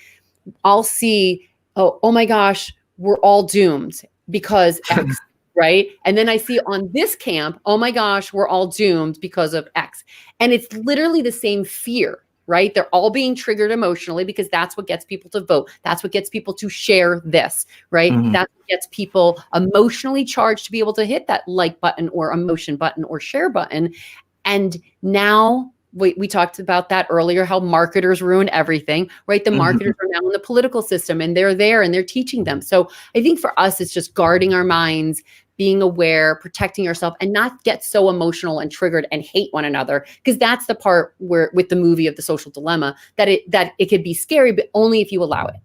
I'll see, oh my gosh, we're all doomed because X. Right. And then I see on this camp, oh my gosh, we're all doomed because of X. And it's literally the same fear, right? They're all being triggered emotionally because that's what gets people to vote. That's what gets people to share this, right? Mm-hmm. That's what gets people emotionally charged to be able to hit that like button or emotion button or share button. And now we talked about that earlier, how marketers ruin everything, right? The marketers are now in the political system and they're there and they're teaching them. So I think for us, it's just guarding our minds, being aware, protecting yourself, and not get so emotional and triggered and hate one another. Because that's the part where with the movie of The Social Dilemma, that it could be scary, but only if you allow it.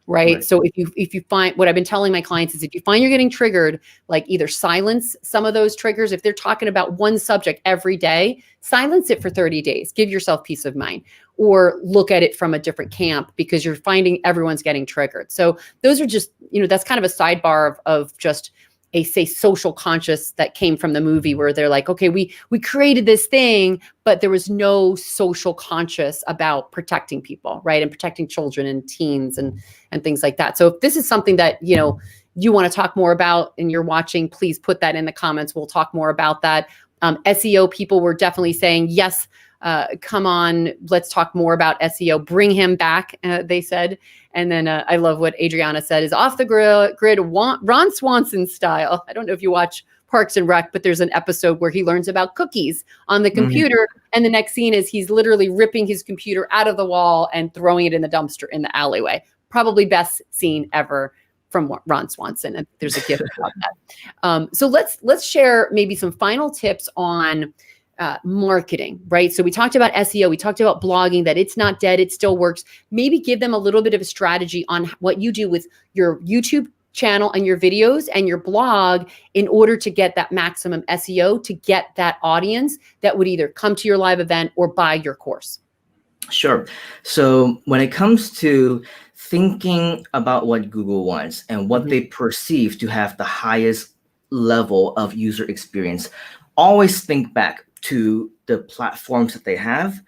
Right. So if you find, what I've been telling my clients is, if you find you're getting triggered, like either silence some of those triggers. If they're talking about one subject every day, silence it for 30 days, give yourself peace of mind, or look at it from a different camp because you're finding everyone's getting triggered. So those are just, that's kind of a sidebar of just a, say, social conscious that came from the movie, where they're like, okay, we created this thing, but there was no social conscious about protecting people, right? And protecting children and teens and things like that. So if this is something that, you want to talk more about and you're watching, please put that in the comments. We'll talk more about that. SEO people were definitely saying, yes, come on, let's talk more about SEO. Bring him back, they said. And then I love what Adriana said is off the grid, Ron Swanson style. I don't know if you watch Parks and Rec, but there's an episode where he learns about cookies on the computer. And the next scene is he's literally ripping his computer out of the wall and throwing it in the dumpster in the alleyway. Probably best scene ever from Ron Swanson. And there's a gift about that. So let's share maybe some final tips on marketing, right? So we talked about SEO, we talked about blogging, that it's not dead, it still works. Maybe give them a little bit of a strategy on what you do with your YouTube channel and your videos and your blog in order to get that maximum SEO, to get that audience that would either come to your live event or buy your course? Sure. So when it comes to thinking about what Google wants and what they perceive to have the highest level of user experience, always think back to the platforms that they have.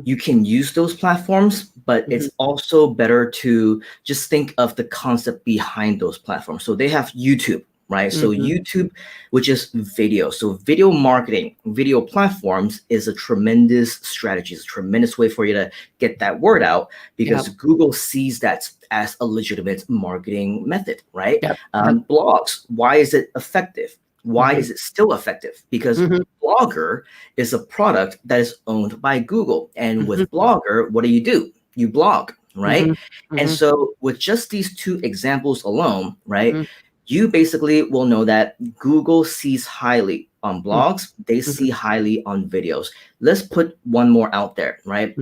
You can use those platforms, but it's also better to just think of the concept behind those platforms. So they have YouTube, right? So YouTube, which is video. So video marketing, video platforms is a tremendous strategy. It's a tremendous way for you to get that word out, because Google sees that as a legitimate marketing method, right? Blogs, why is it effective? Why is it still effective? Because Blogger is a product that is owned by Google. And with Blogger, what do? You blog, right? And so with just these two examples alone, right, you basically will know that Google sees highly on blogs. They see highly on videos. Let's put one more out there, right?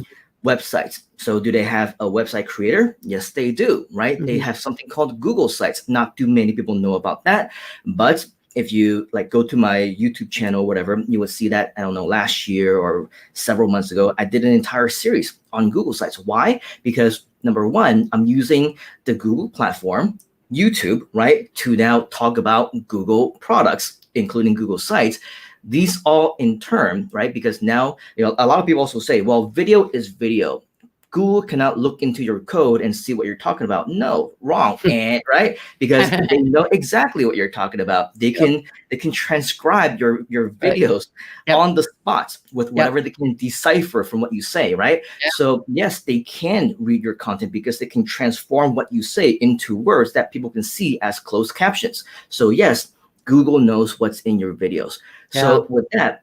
Websites. So do they have a website creator? Yes, they do, right? They have something called Google Sites. Not too many people know about that, but if you like go to my YouTube channel, whatever, you would see that, I don't know, last year or several months ago, I did an entire series on Google Sites. Why? Because number one, I'm using the Google platform, YouTube, right, to now talk about Google products, including Google Sites. These all in turn, right? Because now, a lot of people also say, well, video is video. Google cannot look into your code and see what you're talking about. No, wrong. And right, because they know exactly what you're talking about. They can transcribe your videos on the spot with whatever they can decipher from what you say, right? So yes, they can read your content because they can transform what you say into words that people can see as closed captions. So yes, Google knows what's in your videos. So with that,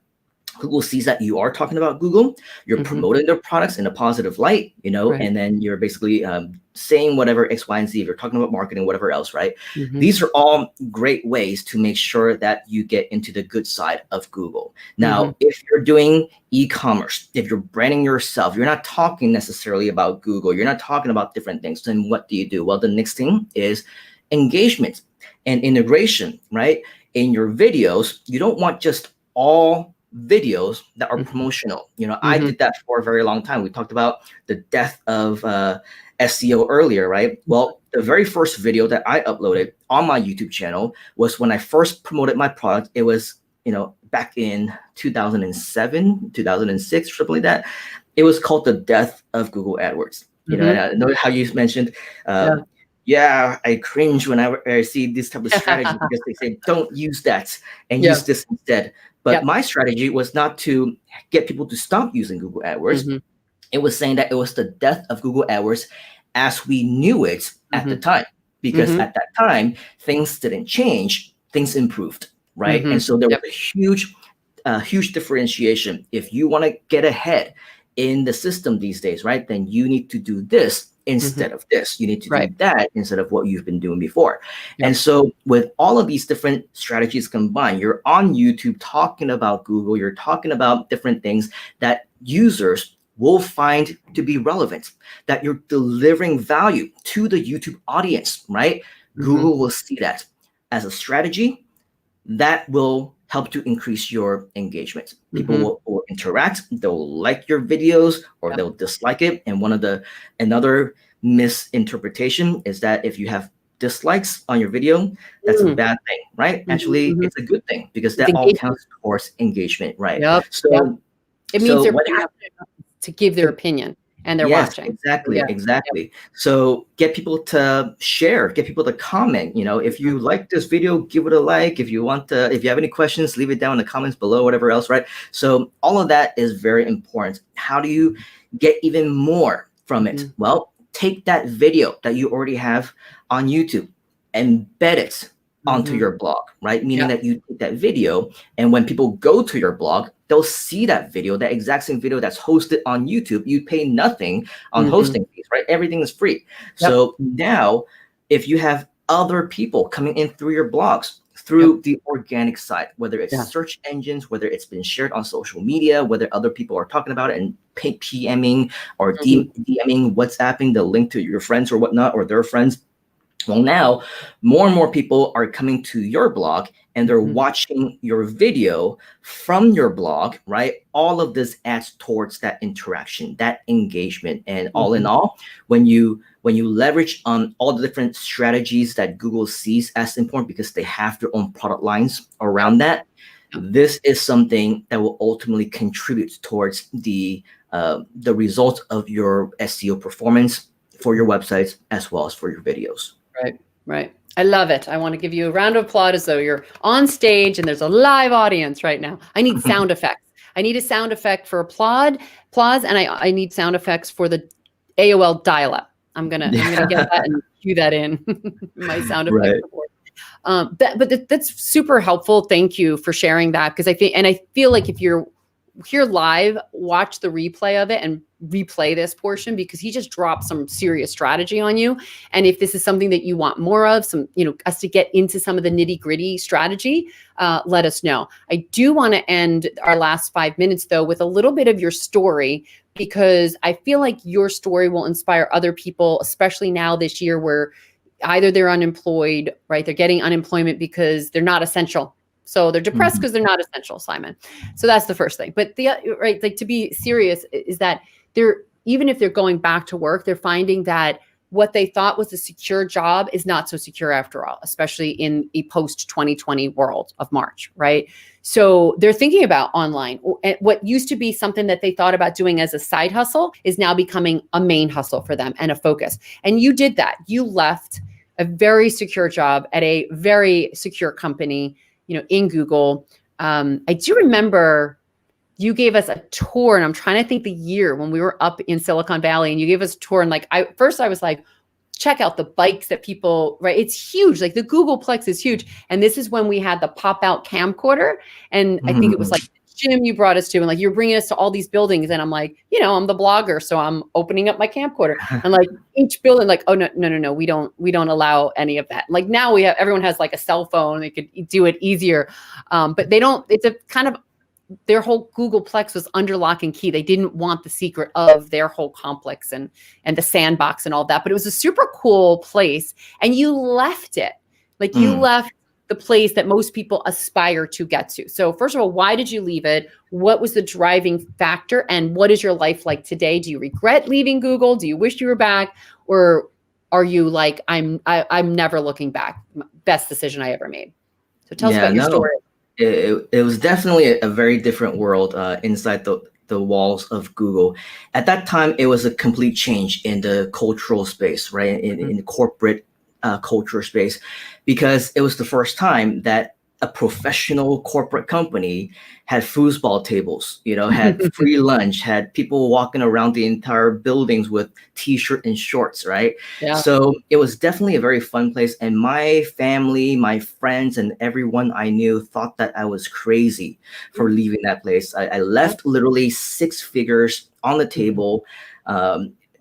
Google sees that you are talking about Google, you're promoting their products in a positive light, and then you're basically saying whatever X, Y, and Z. If you're talking about marketing, whatever else, right? These are all great ways to make sure that you get into the good side of Google. Now, if you're doing e-commerce, if you're branding yourself, you're not talking necessarily about Google, you're not talking about different things, then what do? Well, the next thing is engagement and integration, right? In your videos, you don't want just all videos that are promotional. I did that for a very long time. We talked about the death of SEO earlier, right? Well, the very first video that I uploaded on my YouTube channel was when I first promoted my product. It was, back in 2007, 2006, something like that. It was called The Death of Google AdWords. And I know how you mentioned, I cringe when I see this type of strategy because they say, don't use that and use this instead. But my strategy was not to get people to stop using Google AdWords. It was saying that it was the death of Google AdWords as we knew it at the time. Because at that time, things didn't change, things improved, right? And so there was a huge differentiation. If you want to get ahead in the system these days, right, then you need to do this instead of this. You need to do that instead of what you've been doing before. And so with all of these different strategies combined, you're on YouTube talking about Google, you're talking about different things that users will find to be relevant, that you're delivering value to the YouTube audience, right? Google will see that as a strategy that will help to increase your engagement. People will interact, they'll like your videos or they'll dislike it. And another misinterpretation is that if you have dislikes on your video, that's a bad thing, right? Actually, it's a good thing because that all counts towards engagement, right? So it means they're passionate enough to give their opinion and they're watching. Exactly. So get people to share, get people to comment. If you like this video, give it a like. If you have any questions, leave it down in the comments below, whatever else, right? So all of that is very important. How do you get even more from it? Well, take that video that you already have on YouTube, embed it onto your blog, right? Meaning that you take that video, and when people go to your blog, they'll see that video, that exact same video that's hosted on YouTube. You pay nothing on hosting fees, right? Everything is free. So now, if you have other people coming in through your blogs, through the organic side, whether it's search engines, whether it's been shared on social media, whether other people are talking about it and PMing or DMing, WhatsApping the link to your friends or whatnot, or their friends, Well, now more and more people are coming to your blog and they're Mhm. watching your video from your blog, right? All of this adds towards that interaction, that engagement. And all in Mhm. all, when you leverage on all the different strategies that Google sees as important because they have their own product lines around Yep. that, Yep. this is something that will ultimately contribute towards the result of your SEO performance for your websites as well as for your videos. Right, right. I love it. I want to give you a round of applause as though you're on stage and there's a live audience right now. I need sound effects. I need a sound effect for applause, and I need sound effects for the AOL dial-up. I'm gonna get that and cue that in my sound effect Right. report. That's super helpful. Thank you for sharing that, because I feel like if you're here live, watch the replay of it and replay this portion, because he just dropped some serious strategy on you. And if this is something that you want more of, us to get into some of the nitty gritty strategy, let us know. I do want to end our last 5 minutes though with a little bit of your story, because I feel like your story will inspire other people, especially now this year where either they're unemployed, right? They're getting unemployment because they're not essential. So they're depressed Mhm. because they're not essential, Simon. So that's the first thing. But right, like, to be serious is that they're, even if they're going back to work, they're finding that what they thought was a secure job is not so secure after all, especially in a post 2020 world of March, right? So they're thinking about online. And what used to be something that they thought about doing as a side hustle is now becoming a main hustle for them and a focus. And you did that. You left a very secure job at a very secure company, in Google. I do remember you gave us a tour, and I'm trying to think the year when we were up in Silicon Valley, and you gave us a tour. And like, I was like, check out the bikes that people, right? It's huge. Like the Googleplex is huge. And this is when we had the pop out camcorder. And I think it was Mhm. like Jim you brought us to, and like, you're bringing us to all these buildings. And I'm like, I'm the blogger, so I'm opening up my camcorder, and like each building, like, oh, no, we don't allow any of that. Like now everyone has like a cell phone. They could do it easier. But they don't, it's a kind of, their whole Googleplex was under lock and key. They didn't want the secret of their whole complex and the sandbox and all that. But it was a super cool place, and you left it. Like, you Mm. left the place that most people aspire to get to. So first of all, why did you leave it? What was the driving factor? And what is your life like today? Do you regret leaving Google? Do you wish you were back? Or are you like, I'm never looking back? Best decision I ever made. So tell us Yeah, about your no, story. it was definitely a very different world inside the walls of Google. At that time, it was a complete change in the cultural space, right? In the corporate culture space, because it was the first time that a professional corporate company had foosball tables, had free lunch, had people walking around the entire buildings with t-shirt and shorts, right? Yeah. So it was definitely a very fun place. And my family, my friends, and everyone I knew thought that I was crazy for leaving that place. I left literally six figures on the table.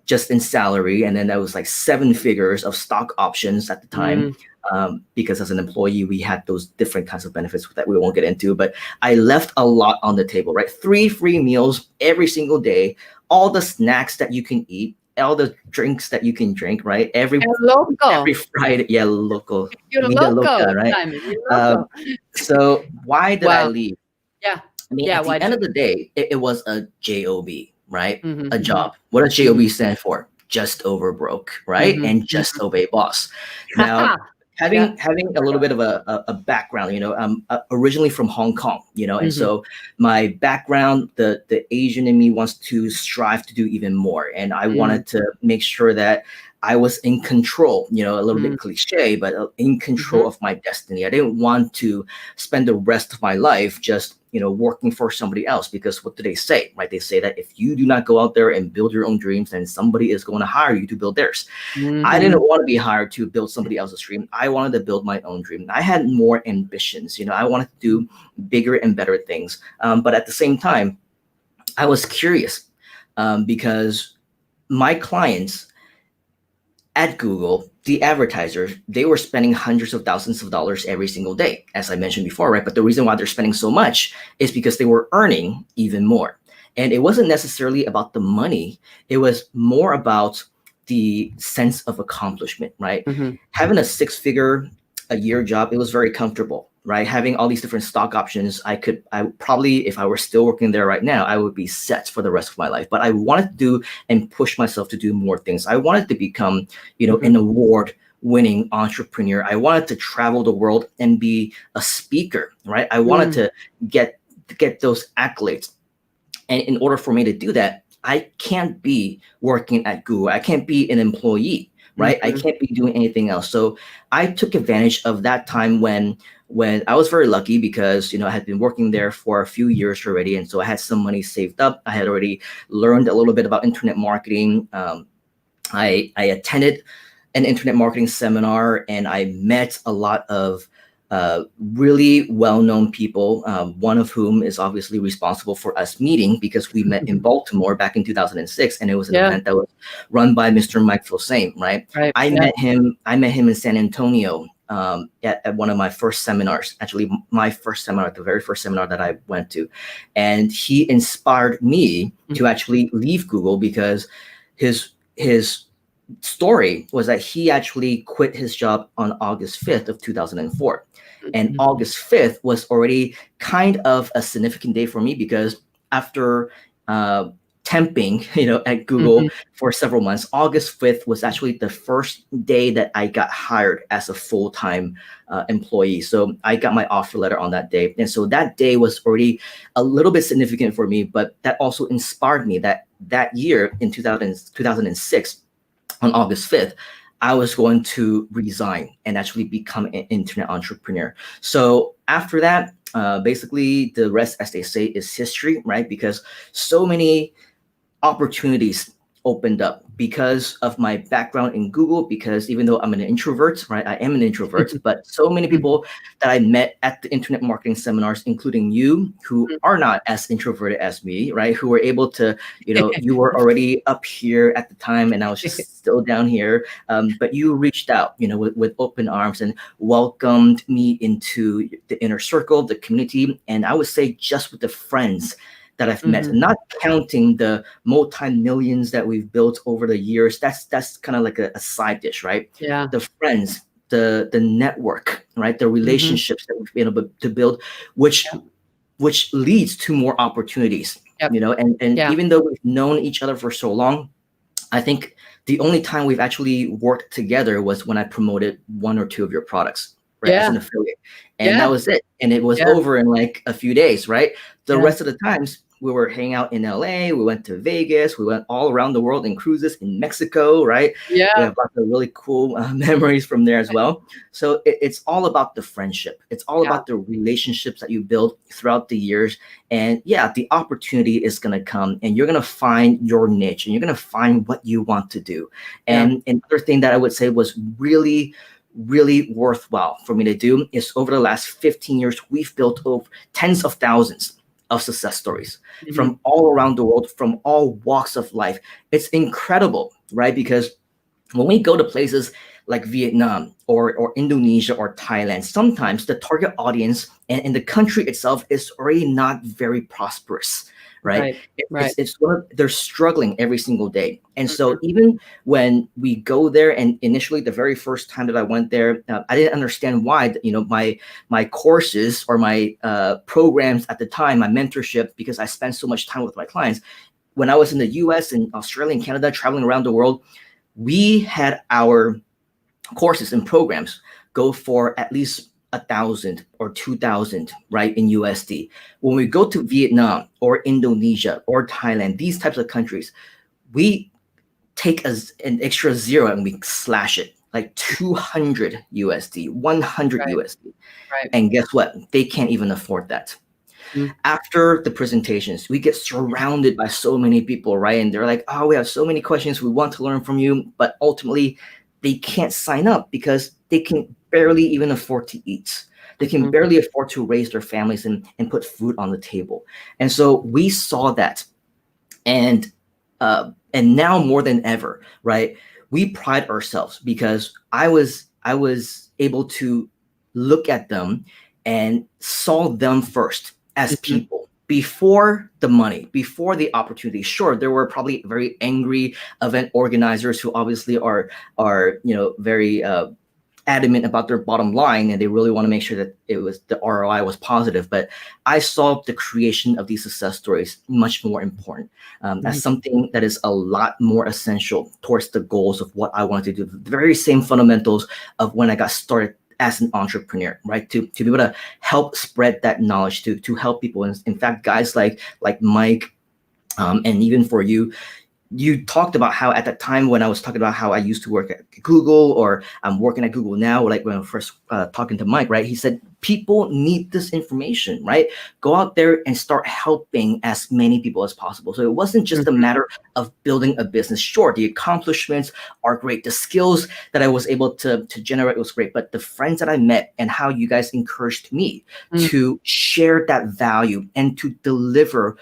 Just in salary, and then that was like seven figures of stock options at the time, Mm. because as an employee we had those different kinds of benefits that we won't get into. But I left a lot on the table, right? 3 free meals every single day, all the snacks that you can eat, all the drinks that you can drink, right? El Every loco. Friday. Yeah, local, You're vida loco, loca, right? Simon. You're um, loco. so why did I Wow. leave? Yeah. I mean, Yeah. at the Why'd end you? of the day, it was a job, right? Mhm, A mhm, job. What does job mhm, stand for? Just over broke, right? mhm, And just mhm. obey boss. Now, Yeah. having a little bit of a background, originally from Hong Kong, and Mhm, so my background, the Asian in me wants to strive to do even more, and I mm, wanted to make sure that I was in control, a little mm, bit cliche, but in control mhm, of my destiny. I didn't want to spend the rest of my life just, working for somebody else, because what do they say, right? They say that if you do not go out there and build your own dreams, then somebody is going to hire you to build theirs. I didn't mhm, want to be hired to build somebody else's dream. I wanted to build my own dream. I had more ambitions, I wanted to do bigger and better things. But at the same time, I was curious, because my clients at Google, the advertisers, they were spending hundreds of thousands of dollars every single day, as I mentioned before, right? But the reason why they're spending so much is because they were earning even more. And it wasn't necessarily about the money, it was more about the sense of accomplishment, right? Mhm. Having a 6-figure a year job, it was very comfortable, right? Having all these different stock options, I would probably, if I were still working there right now, I would be set for the rest of my life. But I wanted to do and push myself to do more things. I wanted to become, an award winning entrepreneur. I wanted to travel the world and be a speaker, right? I wanted to get those accolades. And in order for me to do that, I can't be working at Google. I can't be an employee, right? I can't be doing anything else. So I took advantage of that time when I was very lucky because I had been working there for a few years already, and so I had some money saved up. I had already learned a little bit about internet marketing. I attended an internet marketing seminar, and I met a lot of really well-known people, one of whom is obviously responsible for us meeting because we met in Baltimore back in 2006, and it was an event that was run by Mr. Mike Filsame, right? Right. I met him in San Antonio at one of my first seminars, actually my first seminar, the very first seminar that I went to. And he inspired me to actually leave Google because his story was that he actually quit his job on August 5th of 2004. And August 5th was already kind of a significant day for me because after temping, at Google for several months, August 5th was actually the first day that I got hired as a full-time employee. So I got my offer letter on that day. And so that day was already a little bit significant for me, but that also inspired me that year in 2006, on August 5th, I was going to resign and actually become an internet entrepreneur. So after that, basically the rest, as they say, is history, right? Because so many opportunities opened up because of my background in Google, because even though I'm an introvert, right? I am an introvert, but so many people that I met at the internet marketing seminars, including you, who are not as introverted as me, right? Who were able to, you were already up here at the time and I was just still down here. But you reached out, with open arms and welcomed me into the inner circle, the community. And I would say just with the friends that I've met, not counting the multi-millions that we've built over the years. That's kind of like a side dish, right? Yeah. The friends, the network, right? The relationships that we've been able to build, which leads to more opportunities, and even though we've known each other for so long, I think the only time we've actually worked together was when I promoted one or two of your products, right? As an affiliate. And that was it. And it was over in like a few days, right? The rest of the times we were hanging out in LA, we went to Vegas, we went all around the world in cruises in Mexico, right? Yeah. We have lots of really cool memories from there as well. So it's all about the friendship. It's all about the relationships that you build throughout the years. And the opportunity is going to come and you're going to find your niche and you're going to find what you want to do. And another thing that I would say was really worthwhile for me to do is over the last 15 years, we've built over tens of thousands of success stories from all around the world, from all walks of life. It's incredible, right? Because when we go to places like Vietnam or Indonesia or Thailand, sometimes the target audience and the country itself is already not very prosperous, right? It's they're struggling every single day. And so even when we go there, and initially the very first time that I went there, I didn't understand why, my courses or my programs at the time, my mentorship, because I spent so much time with my clients. When I was in the US and Australia and Canada, traveling around the world, we had our courses and programs go for at least 1,000 or 2,000, right, in USD. When we go to Vietnam or Indonesia or Thailand, these types of countries, we take an extra zero and we slash it like 200 USD, 100 USD. Right. And guess what? They can't even afford that. After the presentations, we get surrounded by so many people, right? And they're like, oh, we have so many questions. We want to learn from you. But ultimately, they can't sign up because they can barely even afford to eat. They can barely afford to raise their families and put food on the table. And so we saw that. And now more than ever, right? We pride ourselves because I was able to look at them and saw them first as people before the money, before the opportunity. Sure, there were probably very angry event organizers who obviously are very adamant about their bottom line, and they really want to make sure that the ROI was positive. But I saw the creation of these success stories much more important, as something that is a lot more essential towards the goals of what I wanted to do. The very same fundamentals of when I got started as an entrepreneur, right? To be able to help spread that knowledge, to help people. And in fact, guys like Mike, and even for you, you talked about how at that time when I was talking about how I used to work at Google, or I'm working at Google now, like when I was first talking to Mike, right? He said, people need this information, right? Go out there and start helping as many people as possible. So it wasn't just a matter of building a business. Sure, the accomplishments are great. The skills that I was able to generate was great. But the friends that I met and how you guys encouraged me to share that value and to deliver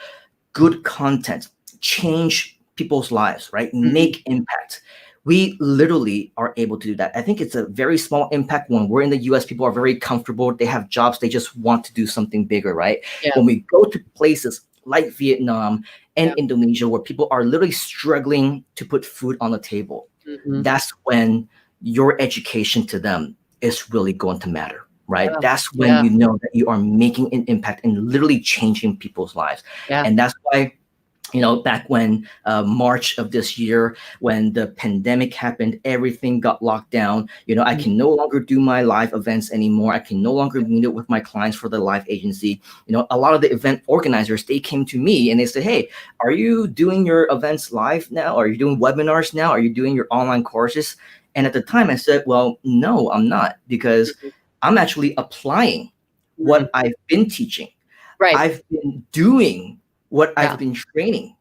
good content, change people's lives, right? Make impact. We literally are able to do that. I think it's a very small impact when we're in the US. People are very comfortable. They have jobs. They just want to do something bigger, right? Yeah. When we go to places like Vietnam and Indonesia, where people are literally struggling to put food on the table, that's when your education to them is really going to matter, right? That's when you know that you are making an impact and literally changing people's lives. And that's why, back when March of this year, when the pandemic happened, everything got locked down. I can no longer do my live events anymore. I can no longer meet up with my clients for the live agency. A lot of the event organizers, they came to me and they said, hey, are you doing your events live now? Are you doing webinars now? Are you doing your online courses? And at the time I said, well, no, I'm not, because I'm actually applying what I've been teaching. Right. I've been doing what I've been training.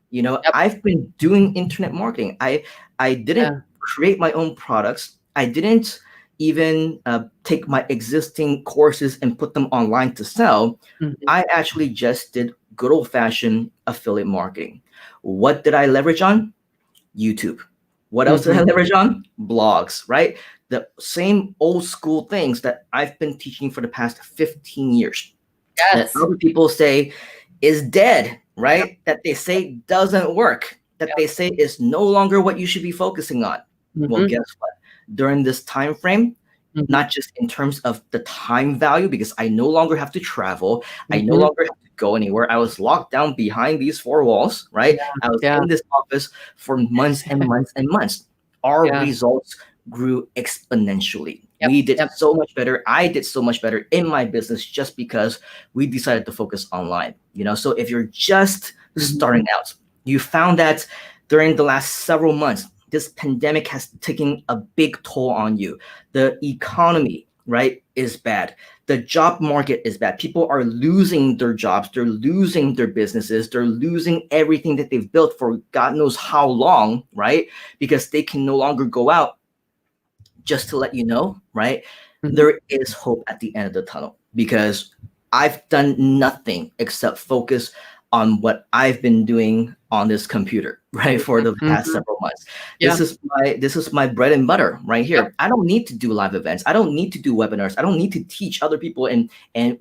I've been doing internet marketing. I didn't create my own products. I didn't even take my existing courses and put them online to sell. I actually just did good old-fashioned affiliate marketing. What did I leverage on? YouTube. What else did I leverage on? Blogs, right? The same old school things that I've been teaching for the past 15 years. That other people say is dead, right? That they say doesn't work, that they say is no longer what you should be focusing on. Well, guess what? During this time frame, not just in terms of the time value, because I no longer have to travel, I no longer have to go anywhere. I was locked down behind these four walls, right? I was in this office for months and months and months. Our results grew exponentially. We did so much better. I did so much better in my business just because we decided to focus online. So if you're just starting out, you found that during the last several months, this pandemic has taken a big toll on you. The economy, right, is bad. The job market is bad. People are losing their jobs. They're losing their businesses. They're losing everything that they've built for God knows how long, right? Because they can no longer go out. Just to let you know, right, there is hope at the end of the tunnel, because I've done nothing except focus on what I've been doing on this computer, right, for the past several months. This is my bread and butter right here. I don't need to do live events. I don't need to do webinars. I don't need to teach other people. And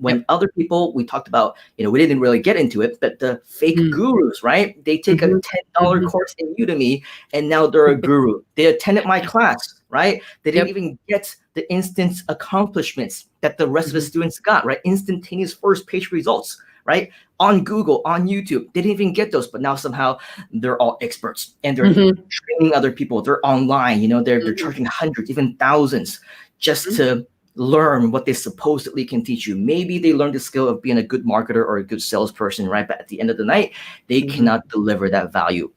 when other people, we talked about, we didn't really get into it, but the fake gurus, right? They take a $10 course in Udemy and now they're a guru. They attended my class, right? They didn't even get the instant accomplishments that the rest of the students got, right? Instantaneous first page results, right? On Google, on YouTube. They didn't even get those, but now somehow they're all experts and they're training other people. They're online, they're charging hundreds, even thousands just to learn what they supposedly can teach you. Maybe they learned the skill of being a good marketer or a good salesperson, right? But at the end of the night, they cannot deliver that value.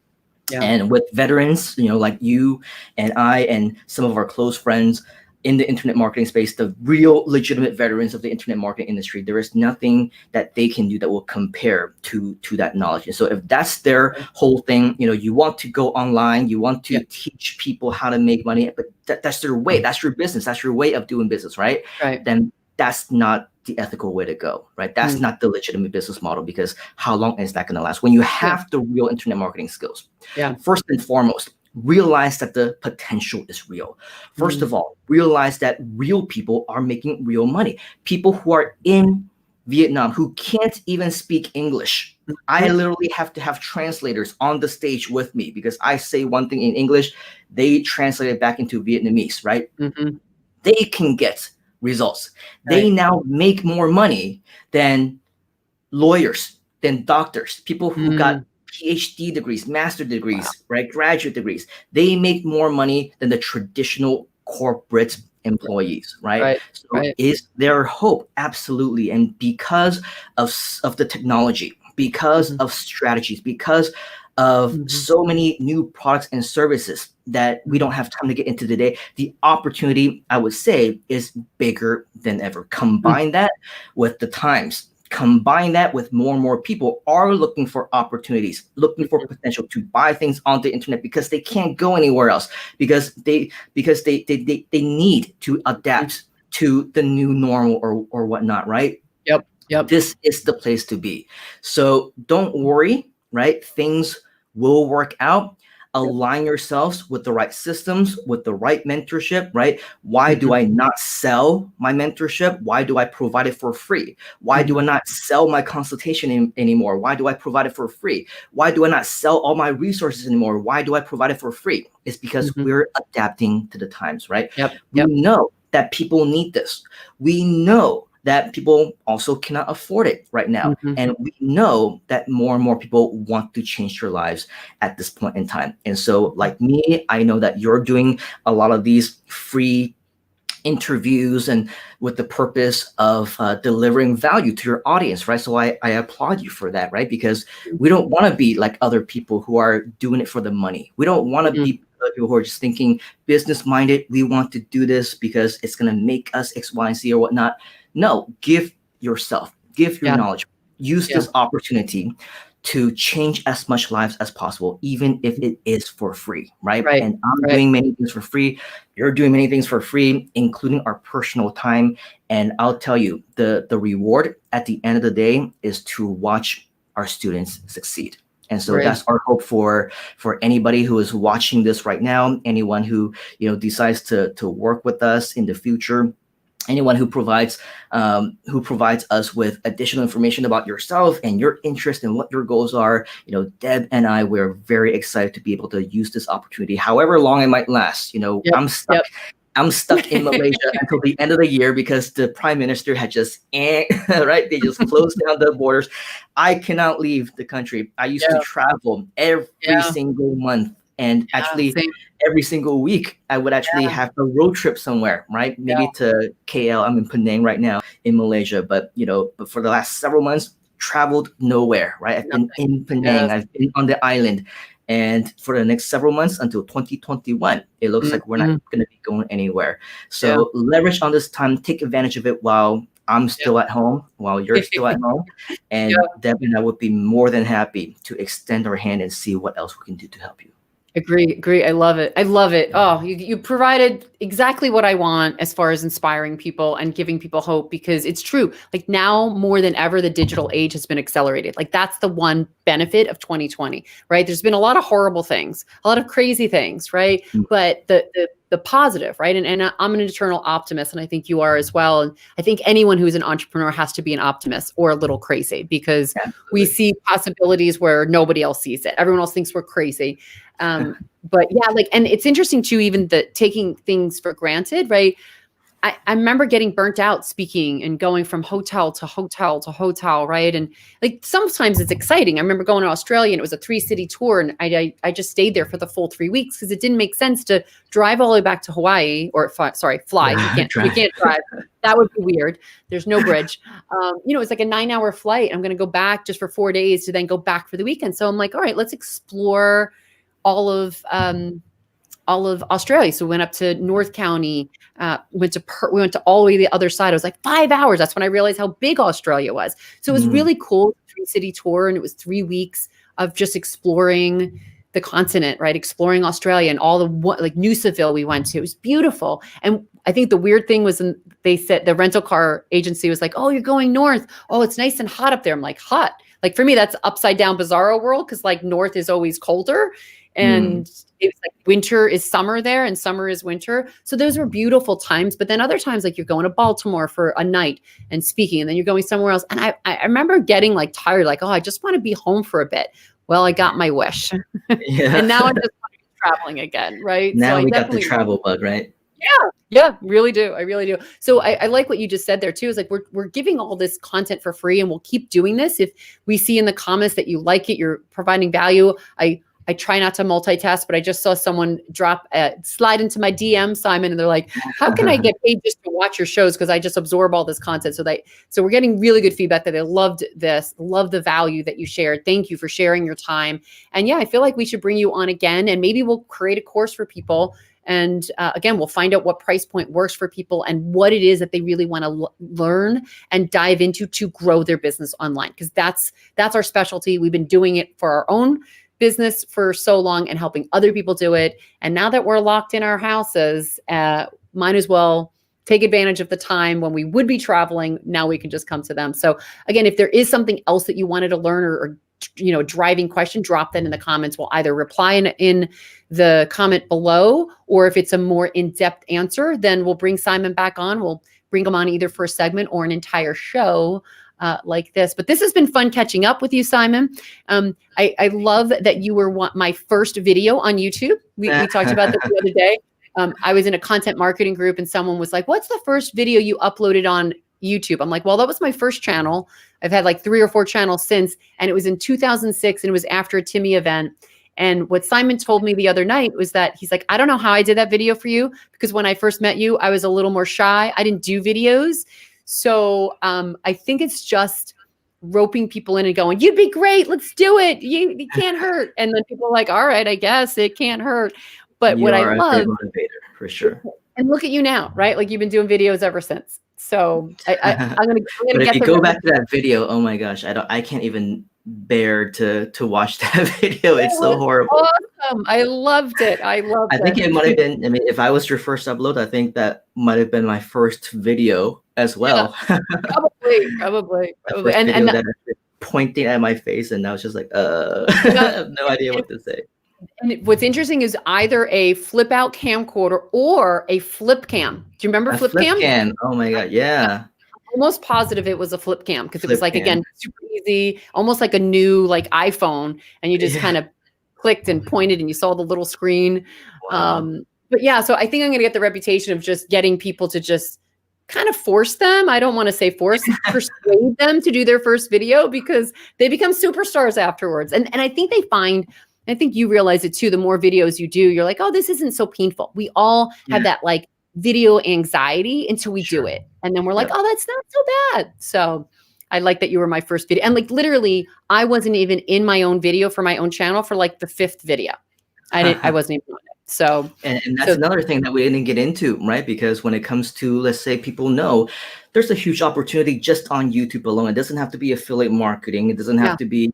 And with veterans, like you and I and some of our close friends in the internet marketing space, the real legitimate veterans of the internet marketing industry, there is nothing that they can do that will compare to that knowledge. And so if that's their whole thing, you want to go online, you want to teach people how to make money, but that's their way, that's your business, that's your way of doing business, right? Then that's not the ethical way to go, right? That's not the legitimate business model, because how long is that going to last when you have the real internet marketing skills? First and foremost, realize that the potential is real. First of all, realize that real people are making real money. People who are in Vietnam, who can't even speak English. I literally have to have translators on the stage with me because I say one thing in English, they translate it back into Vietnamese, right? Mm-hmm. They can get results. They Right. now make more money than lawyers, than doctors, people who got Mm. PhD degrees, master Wow. degrees, right, graduate degrees. They make more money than the traditional corporate employees, right? Right. So Right. is there hope? Absolutely. And because of the technology, because Mm-hmm. of strategies, because of Mm-hmm. so many new products and services that we don't have time to get into today, the opportunity, I would say, is bigger than ever. Combine that with the times, combine that with more and more people are looking for opportunities, looking for potential to buy things on the internet because they can't go anywhere else, because they need to adapt to the new normal or whatnot, right? Yep. Yep. This is the place to be. So don't worry, right? Things will work out. Yep. Align yourselves with the right systems, with the right mentorship, right? Why do Mm-hmm. I not sell my mentorship? Why do I provide it for free? Why do I Mm-hmm. not sell my consultation anymore? Why do I provide it for free? Why do I not sell all my resources anymore? Why do I provide it for free? It's because Mm-hmm. we're adapting to the times, right? Yep. We Yep. know that people need this. We know that people also cannot afford it right now. Mm-hmm. And we know that more and more people want to change their lives at this point in time. And so, like me, I know that you're doing a lot of these free interviews and with the purpose of delivering value to your audience, right? So I applaud you for that, right? Because we don't want to be like other people who are doing it for the money. We don't want to Mm-hmm. be other people who are just thinking business minded. We want to do this because it's going to make us X, Y, and Z or whatnot. No, give yourself, give your Yeah. knowledge, use Yeah. this opportunity to change as much lives as possible, even if it is for free, right? Right. And I'm Right. doing many things for free. You're doing many things for free, including our personal time. And I'll tell you, the reward at the end of the day is to watch our students succeed. And so Right. that's our hope for anybody who is watching this right now, anyone who decides to work with us in the future, anyone who provides us with additional information about yourself and your interest and what your goals are. Deb and I, we're very excited to be able to use this opportunity, however long it might last. Yep. I'm stuck in Malaysia until the end of the year because the prime minister had just right, they just closed down the borders. I cannot leave the country. I used to Yeah. travel every Yeah. single month, and Yeah. actually Same. every single week I would actually Yeah. have a road trip somewhere, right? Maybe Yeah. to KL. I'm in Penang right now in Malaysia, but for the last several months, traveled nowhere, right? I've been Nothing. in Penang, Yes. I've been on the island, and for the next several months until 2021, it looks like we're not Mm-hmm. going to be going anywhere. Yeah. So leverage on this time, take advantage of it while I'm still at home, while you're still at home, Yeah. and Deb and I would be more than happy to extend our hand and see what else we can do to help you. Agree. I love it. I love it. Oh, you provided exactly what I want as far as inspiring people and giving people hope, because it's true. Like now more than ever, the digital age has been accelerated. Like that's the one benefit of 2020, right? There's been a lot of horrible things, a lot of crazy things, right? Mm. But the positive, right? And I'm an eternal optimist, and I think you are as well. And I think anyone who's an entrepreneur has to be an optimist or a little crazy, because we see possibilities where nobody else sees it. Everyone else thinks we're crazy. But yeah, like, and it's interesting too, even the taking things for granted, right? I remember getting burnt out speaking and going from hotel to hotel to hotel, right? And like sometimes it's exciting. I remember going to Australia and it was a 3-city tour, and I just stayed there for the full 3 weeks because it didn't make sense to drive all the way back to Hawaii fly. You can't drive. That would be weird. There's no bridge. It's like a 9-hour flight. I'm going to go back just for 4 days to then go back for the weekend. So I'm like, all right, let's explore all of Australia. So we went up to North County, we went to all the way to the other side. It was like 5 hours. That's when I realized how big Australia was. So it was really cool, 3-city tour. And it was 3 weeks of just exploring the continent, right? Exploring Australia and all like Noosaville we went to. It was beautiful. And I think the weird thing was they said the rental car agency was like, oh, you're going north. Oh, it's nice and hot up there. I'm like, hot? like for me, that's upside down bizarro world. Cause like north is always colder and it's like winter is summer there and summer is winter. So those were beautiful times. But then other times, like you're going to Baltimore for a night and speaking, and then you're going somewhere else. And I remember getting like tired, like, oh, I just want to be home for a bit. Well, I got my wish. Yeah. And now I'm just traveling again, right? Now so we got the travel bug, right? Yeah, really do. I really do. So I like what you just said there too. Is like we're giving all this content for free, and we'll keep doing this. If we see in the comments that you like it, you're providing value. I try not to multitask, but I just saw someone slide into my DM, Simon, and they're like, "How can I get paid just to watch your shows? Because I just absorb all this content." So we're getting really good feedback that they loved this, love the value that you shared. Thank you for sharing your time. And yeah, I feel like we should bring you on again, and maybe we'll create a course for people. And again, we'll find out what price point works for people and what it is that they really want to learn and dive into to grow their business online. Because that's our specialty. We've been doing it for our own business for so long and helping other people do it. And now that we're locked in our houses, might as well take advantage of the time when we would be traveling. Now we can just come to them. So again, if there is something else that you wanted to learn or driving question, drop that in the comments. We'll either reply in the comment below, or if it's a more in-depth answer, then we'll bring Simon back on. We'll bring him on either for a segment or an entire show like this. But this has been fun catching up with you, Simon. I love that you were my first video on YouTube. We talked about this the other day. I was in a content marketing group and someone was like, what's the first video you uploaded on YouTube? I'm like, well, that was my first channel. I've had like 3 or 4 channels since, and it was in 2006 and it was after a Timmy event. And what Simon told me the other night was that he's like, I don't know how I did that video for you, because when I first met you, I was a little more shy. I didn't do videos. So I think it's just roping people in and going, you'd be great. Let's do it. You can't hurt. And then people are like, all right, I guess it can't hurt. But what I love, motivator for sure. And look at you now, right? Like you've been doing videos ever since. So I'm gonna but get if you go back to that video, oh my gosh, I can't even bear to watch that video. It's so horrible. Awesome. I loved it. I think it might have been, I mean, if I was your first upload, I think that might have been my first video as well. Yeah, probably. And that pointing at my face, and now it's just like I have no idea what to say. And what's interesting is either a flip out camcorder or a flip cam. Do you remember flip cam? Oh my God. Yeah. Almost positive it was a flip cam, because it was like, again, super easy, almost like a new iPhone, and you just kind of clicked and pointed and you saw the little screen. Wow. But yeah, so I think I'm going to get the reputation of just getting people to just kind of force them. I don't want to say force, persuade them to do their first video, because they become superstars afterwards. And I think they find, I think you realize it too, the more videos you do, you're like, oh, this isn't so painful. We all have that video anxiety until we do it. And then we're like, oh, that's not so bad. So I like that you were my first video. And literally, I wasn't even in my own video for my own channel for the 5th video. I wasn't even on it. So, and that's another thing that we didn't get into, right? Because when it comes to, let's say people know, there's a huge opportunity just on YouTube alone. It doesn't have to be affiliate marketing. It doesn't have to be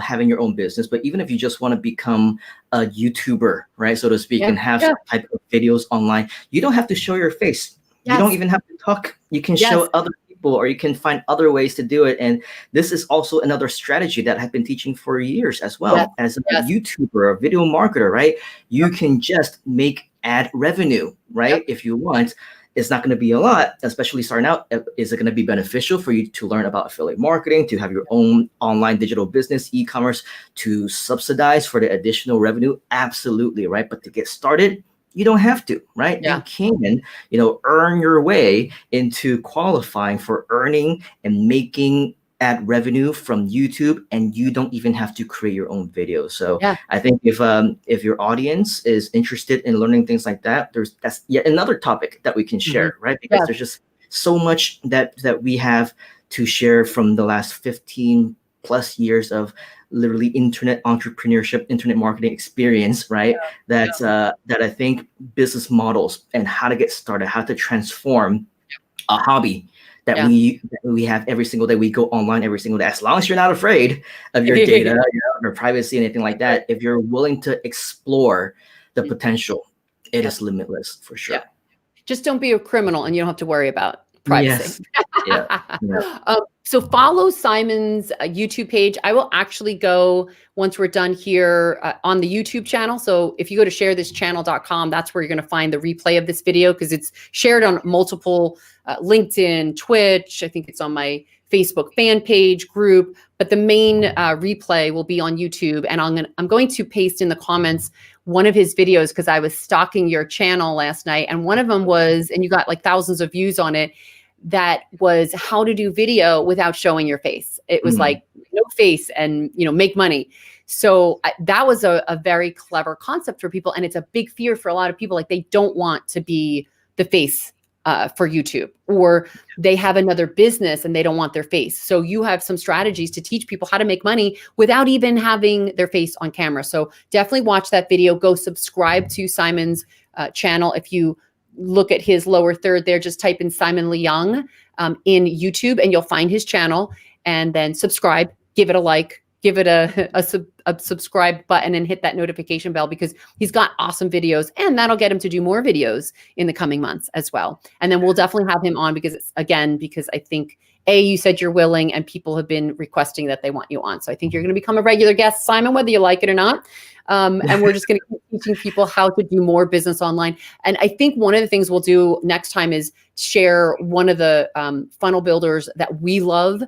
having your own business, but even if you just want to become a YouTuber, right, so to speak, and have some type of videos online, you don't have to show your face. You don't even have to talk. You can show other people, or you can find other ways to do it. And this is also another strategy that I've been teaching for years as well. As a YouTuber, a video marketer, right? You can just make ad revenue, right? If you want. It's not going to be a lot, especially starting out. Is it going to be beneficial for you to learn about affiliate marketing, to have your own online digital business, e-commerce, to subsidize for the additional revenue? Absolutely, right? But to get started, you don't have to, right? You can, earn your way into qualifying for earning and making ad revenue from YouTube, and you don't even have to create your own videos. So I think if your audience is interested in learning things like that, that's yet another topic that we can share, right? Because there's just so much that we have to share from the last 15 plus years of literally internet entrepreneurship, internet marketing experience, right? That I think business models and how to get started, how to transform a hobby that we have every single day. We go online every single day. As long as you're not afraid of your data, or privacy, anything like that, if you're willing to explore the potential, it is limitless for sure. Just don't be a criminal, and you don't have to worry about privacy. So follow Simon's YouTube page. I will actually go, once we're done here, on the YouTube channel. So if you go to sharethischannel.com, that's where you're going to find the replay of this video, because it's shared on multiple LinkedIn, Twitch. I think it's on my Facebook fan page group, but the main replay will be on YouTube. And I'm going to paste in the comments one of his videos, because I was stalking your channel last night, and one of them was, and you got like thousands of views on it, that was how to do video without showing your face. It was like no face and, make money. So that was a very clever concept for people. And it's a big fear for a lot of people. Like, they don't want to be the face for YouTube, or they have another business and they don't want their face. So you have some strategies to teach people how to make money without even having their face on camera. So definitely watch that video. Go subscribe to Simon's channel. If you look at his lower third there, just type in Simon Leung in YouTube and you'll find his channel, and then subscribe, give it a like, give it a subscribe button, and hit that notification bell, because he's got awesome videos, and that'll get him to do more videos in the coming months as well. And then we'll definitely have him on, because I think you said you're willing, and people have been requesting that they want you on. So I think you're going to become a regular guest, Simon, whether you like it or not. And we're just going to keep teaching people how to do more business online. And I think one of the things we'll do next time is share one of the funnel builders that we love.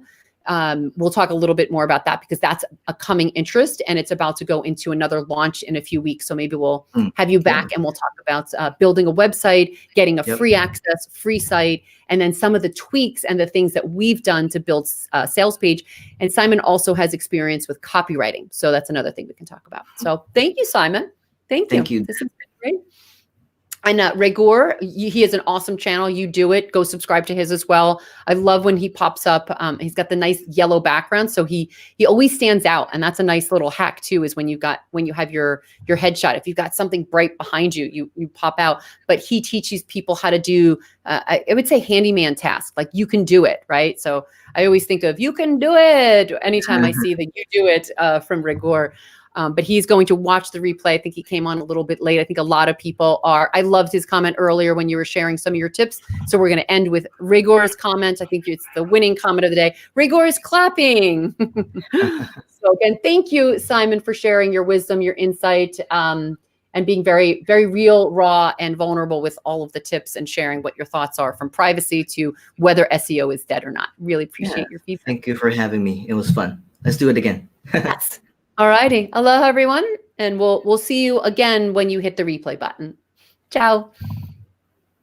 We'll talk a little bit more about that, because that's a coming interest, and it's about to go into another launch in a few weeks. So maybe we'll have you back and we'll talk about building a website, getting a free access, free site, and then some of the tweaks and the things that we've done to build a sales page. And Simon also has experience with copywriting. So that's another thing we can talk about. So thank you, Simon. Thank you. This has been great. And Regor, he has an awesome channel. You do it. Go subscribe to his as well. I love when he pops up. He's got the nice yellow background, so he always stands out. And that's a nice little hack too, is when you have your headshot. If you've got something bright behind you, you pop out. But he teaches people how to do, I would say, handyman task. Like, you can do it, right? So I always think of you can do it anytime I see the you do it from Regor. But he's going to watch the replay. I think he came on a little bit late. I think a lot of people are. I loved his comment earlier when you were sharing some of your tips. So we're going to end with Rigor's comment. I think it's the winning comment of the day. Rigor is clapping. So again, thank you, Simon, for sharing your wisdom, your insight, and being very, very real, raw, and vulnerable with all of the tips, and sharing what your thoughts are, from privacy to whether SEO is dead or not. Really appreciate your feedback. Thank you for having me. It was fun. Let's do it again. Yes. All righty. Aloha, everyone. And we'll see you again when you hit the replay button. Ciao.